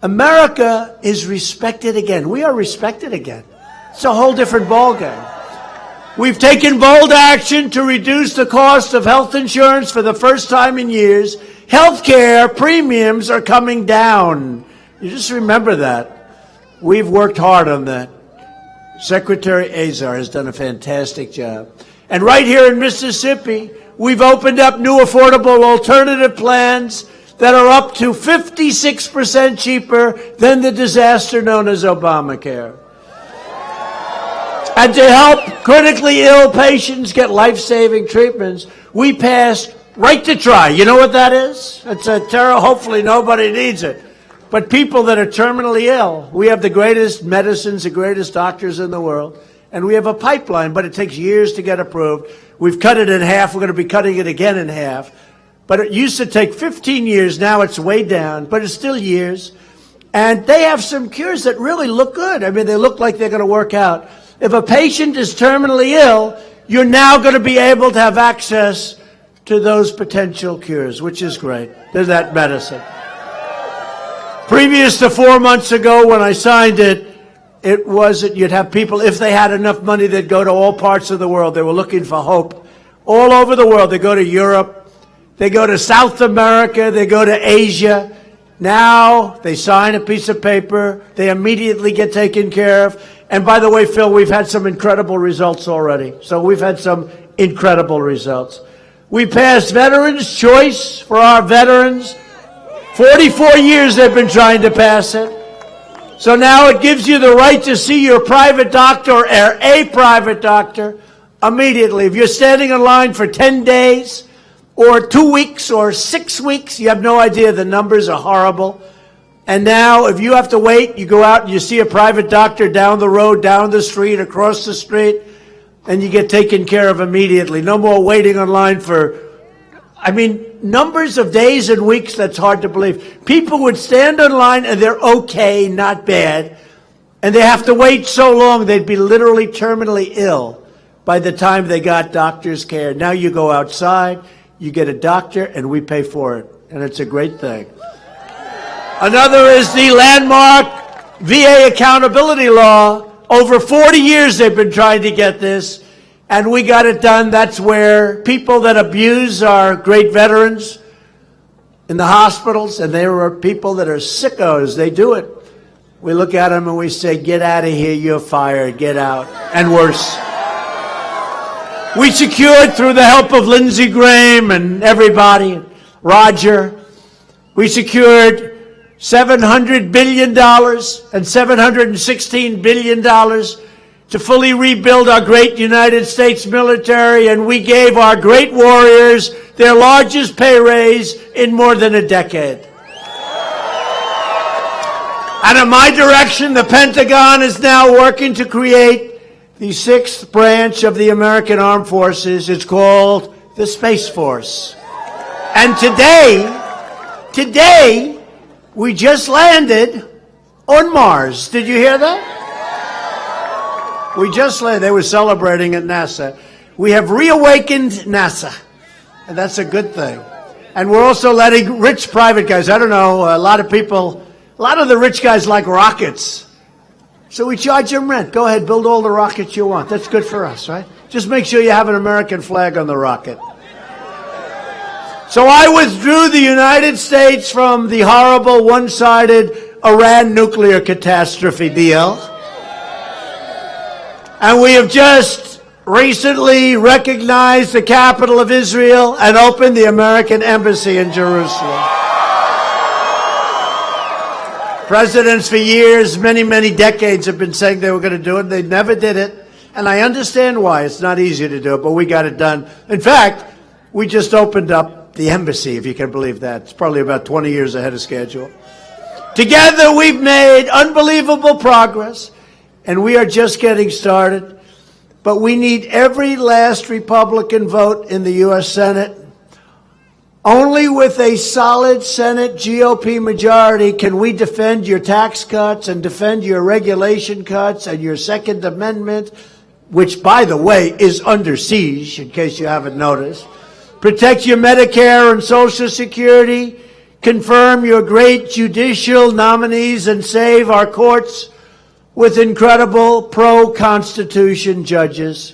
America is respected again. We are respected again. It's a whole different ballgame. We've taken bold action to reduce the cost of health insurance for the first time in years. Healthcare premiums are coming down. You just remember that. We've worked hard on that. Secretary Azar has done a fantastic job. And right here in Mississippi, we've opened up new affordable alternative plans that are up to 56% cheaper than the disaster known as Obamacare. And to help critically ill patients get life-saving treatments, we passed Right to Try. You know what that is? It's a terror. Hopefully nobody needs it. But people that are terminally ill, we have the greatest medicines, the greatest doctors in the world, and we have a pipeline, but it takes years to get approved. We've cut it in half. We're going to be cutting it again in half. But it used to take 15 years. Now it's way down, but it's still years. And they have some cures that really look good. I mean, they look like they're going to work out. If a patient is terminally ill, you're now going to be able to have access to those potential cures, which is great. There's that medicine. Previous to 4 months ago when I signed it, it was that you'd have people, if they had enough money, they'd go to all parts of the world. They were looking for hope. All over the world. They go to Europe. They go to South America. They go to Asia. Now they sign a piece of paper. They immediately get taken care of. And by the way, Phil, we've had some incredible results already. So we've had some incredible results. We passed Veterans Choice for our veterans. 44 years they've been trying to pass it. So now it gives you the right to see your private doctor or a private doctor immediately. If you're standing in line for 10 days or 2 weeks or 6 weeks, you have no idea. The numbers are horrible. And now if you have to wait, you go out and you see a private doctor down the road, down the street, across the street, and you get taken care of immediately. No more waiting online for, numbers of days and weeks, that's hard to believe. People would stand in line and they're okay, not bad, and they have to wait so long they'd be literally terminally ill by the time they got doctor's care. Now you go outside, you get a doctor, and we pay for it, and it's a great thing. Another is the landmark VA accountability law. Over 40 years they've been trying to get this, and we got it done. That's where people that abuse our great veterans in the hospitals, and there are people that are sickos, they do it. We look at them and we say, get out of here, you're fired, get out, and worse. We secured, through the help of Lindsey Graham and everybody, Roger, we secured $700 billion and $716 billion to fully rebuild our great United States military, and we gave our great warriors their largest pay raise in more than a decade. And in my direction, the Pentagon is now working to create the sixth branch of the American Armed Forces. It's called the Space Force. And today, we just landed on Mars. Did you hear that? We just landed. They were celebrating at NASA. We have reawakened NASA, and that's a good thing. And we're also letting rich private guys, I don't know, a lot of the rich guys like rockets. So we charge them rent. Go ahead, build all the rockets you want. That's good for us, right? Just make sure you have an American flag on the rocket. So I withdrew the United States from the horrible one-sided Iran nuclear catastrophe deal. And we have just recently recognized the capital of Israel and opened the American embassy in Jerusalem. Presidents for years, many, many decades have been saying they were going to do it. They never did it. And I understand why. It's not easy to do it, but we got it done. In fact, we just opened up the embassy, if you can believe that. It's probably about 20 years ahead of schedule. Together, we've made unbelievable progress, and we are just getting started. But we need every last Republican vote in the U.S. Senate. Only with a solid Senate GOP majority can we defend your tax cuts and defend your regulation cuts and your Second Amendment, which, by the way, is under siege, in case you haven't noticed. Protect your Medicare and Social Security, confirm your great judicial nominees, and save our courts with incredible pro-Constitution judges.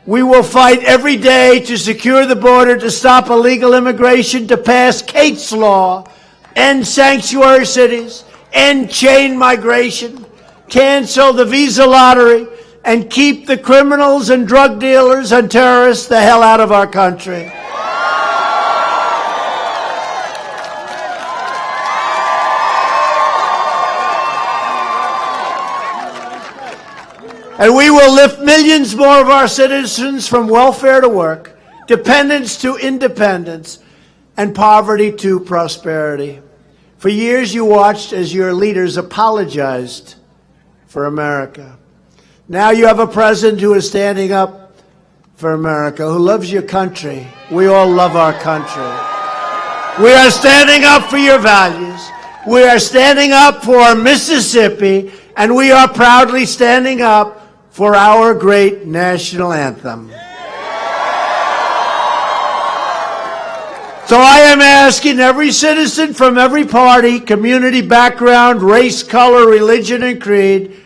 We will fight every day to secure the border, to stop illegal immigration, to pass Kate's Law, end sanctuary cities, end chain migration, cancel the visa lottery, and keep the criminals and drug dealers and terrorists the hell out of our country. And we will lift millions more of our citizens from welfare to work, dependence to independence, and poverty to prosperity. For years you watched as your leaders apologized for America. Now you have a president who is standing up for America, who loves your country. We all love our country. We are standing up for your values. We are standing up for Mississippi, and we are proudly standing up for our great national anthem. So I am asking every citizen from every party, community, background, race, color, religion, and creed,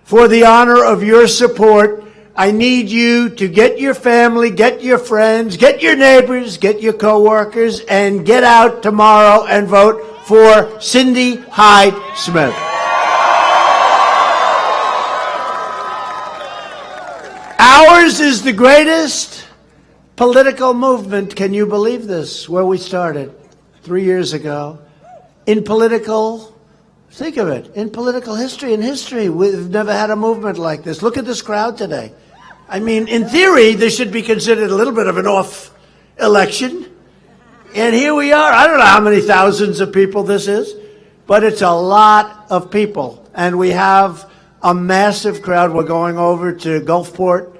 for the honor of your support. I need you to get your family, get your friends, get your neighbors, get your coworkers, and get out tomorrow and vote for Cindy Hyde-Smith. Ours is the greatest political movement, can you believe this, where we started 3 years ago. In political, think of it, in political history, we've never had a movement like this. Look at this crowd today. I mean, in theory, this should be considered a little bit of an off election. And here we are. I don't know how many thousands of people this is, but it's a lot of people. And we have a massive crowd. We're going over to Gulfport,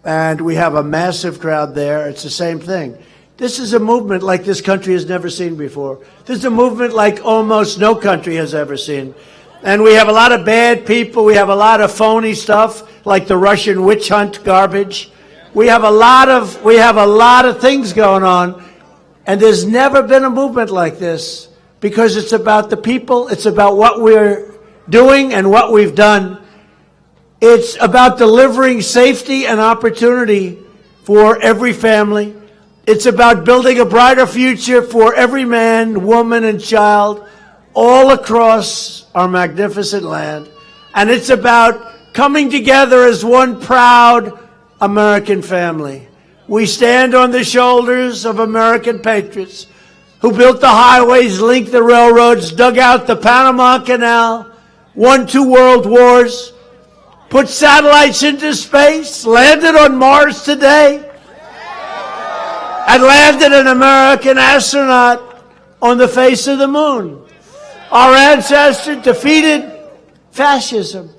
and we have a massive crowd there. It's the same thing. This is a movement like this country has never seen before. This is a movement like almost no country has ever seen. And we have a lot of bad people. We have a lot of phony stuff, like the Russian witch hunt garbage. We have a lot of things going on. And there's never been a movement like this, because it's about the people. It's about what we're doing and what we've done. It's about delivering safety and opportunity for every family. It's about building a brighter future for every man, woman, and child all across our magnificent land. And it's about coming together as one proud American family. We stand on the shoulders of American patriots who built the highways, linked the railroads, dug out the Panama Canal, won 2 world wars, put satellites into space, landed on Mars today, and landed an American astronaut on the face of the moon. Our ancestors defeated fascism,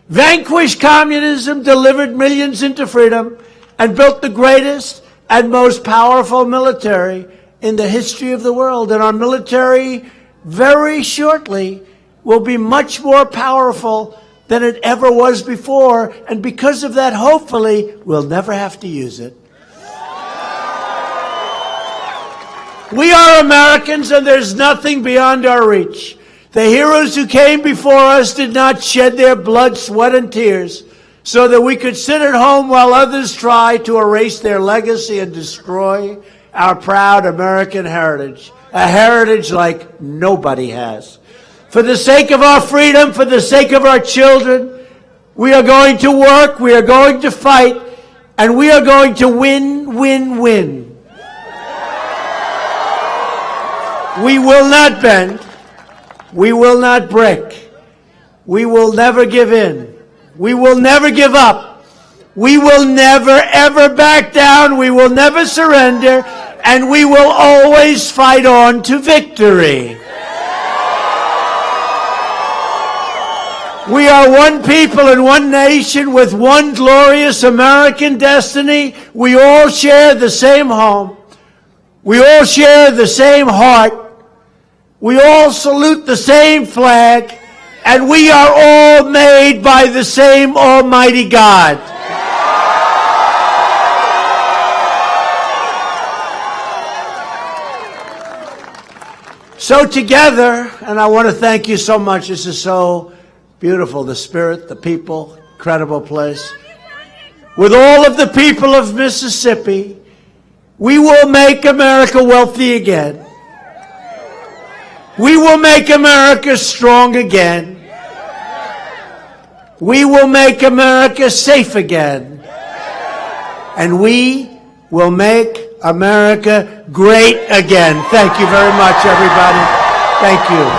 vanquished communism, delivered millions into freedom, and built the greatest and most powerful military in the history of the world. And our military, very shortly, will be much more powerful than it ever was before. And because of that, hopefully, we'll never have to use it. We are Americans, and there's nothing beyond our reach. The heroes who came before us did not shed their blood, sweat, and tears so that we could sit at home while others try to erase their legacy and destroy our proud American heritage, a heritage like nobody has. For the sake of our freedom, for the sake of our children, we are going to work, we are going to fight, and we are going to win, win, win. We will not bend. We will not break. We will never give in. We will never give up. We will never, ever back down. We will never surrender. And we will always fight on to victory. We are one people and one nation with one glorious American destiny. We all share the same home. We all share the same heart. We all salute the same flag, and we are all made by the same Almighty God. So together, and I want to thank you so much. This is so beautiful, the spirit, the people, incredible place. With all of the people of Mississippi, we will make America wealthy again. We will make America strong again. We will make America safe again. And we will make America great again. Thank you very much, everybody. Thank you.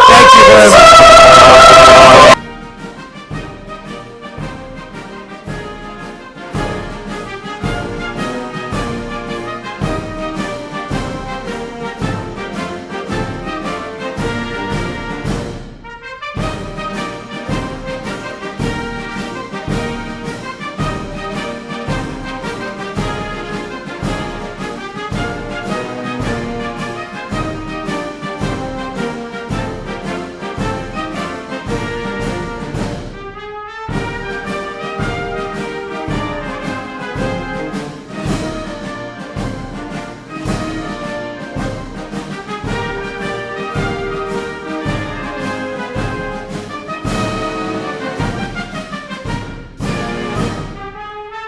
Thank you very much.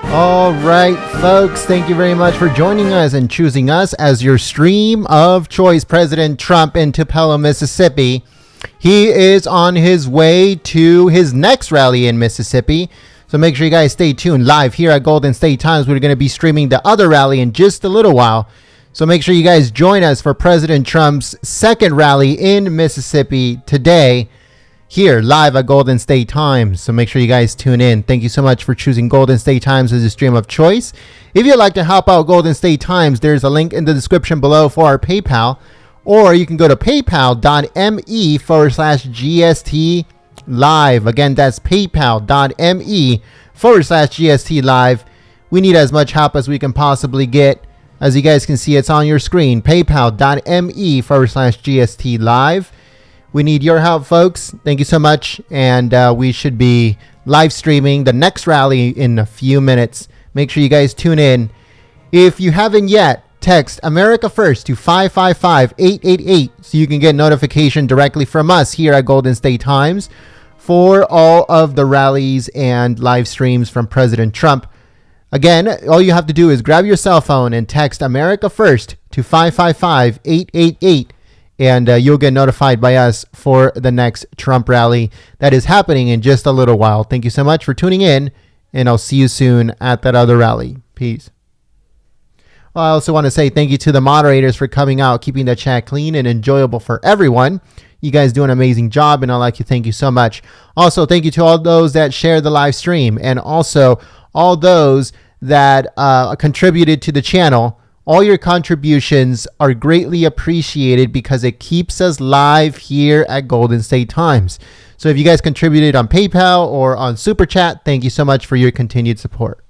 All right, folks, thank you very much for joining us and choosing us as your stream of choice. President Trump in Tupelo, Mississippi. He is on his way to his next rally in Mississippi. So make sure you guys stay tuned. Live here at Golden State Times, we're going to be streaming the other rally in just a little while. So make sure you guys join us for President Trump's second rally in Mississippi today, here live at Golden State Times. So make sure you guys tune in. Thank you so much for choosing Golden State Times as a stream of choice. If you'd like to help out Golden State Times, there's a link in the description below for our PayPal, or you can go to paypal.me/GST live. Again, that's paypal.me/GST live. We need as much help as we can possibly get. As you guys can see, it's on your screen, paypal.me/GST live. We need your help, folks. Thank you so much. And we should be live streaming the next rally in a few minutes. Make sure you guys tune in. If you haven't yet, text America First to 555-888 so you can get notification directly from us here at Golden State Times for all of the rallies and live streams from President Trump. Again, all you have to do is grab your cell phone and text America First to 555-888. And you'll get notified by us for the next Trump rally that is happening in just a little while. Thank you so much for tuning in, and I'll see you soon at that other rally. Peace. Well, I also want to say thank you to the moderators for coming out, keeping the chat clean and enjoyable for everyone. You guys do an amazing job, and I'd like to thank you so much. Also, thank you to all those that shared the live stream, and also all those that contributed to the channel All your contributions are greatly appreciated because it keeps us live here at Golden State Times. So if you guys contributed on PayPal or on Super Chat, thank you so much for your continued support.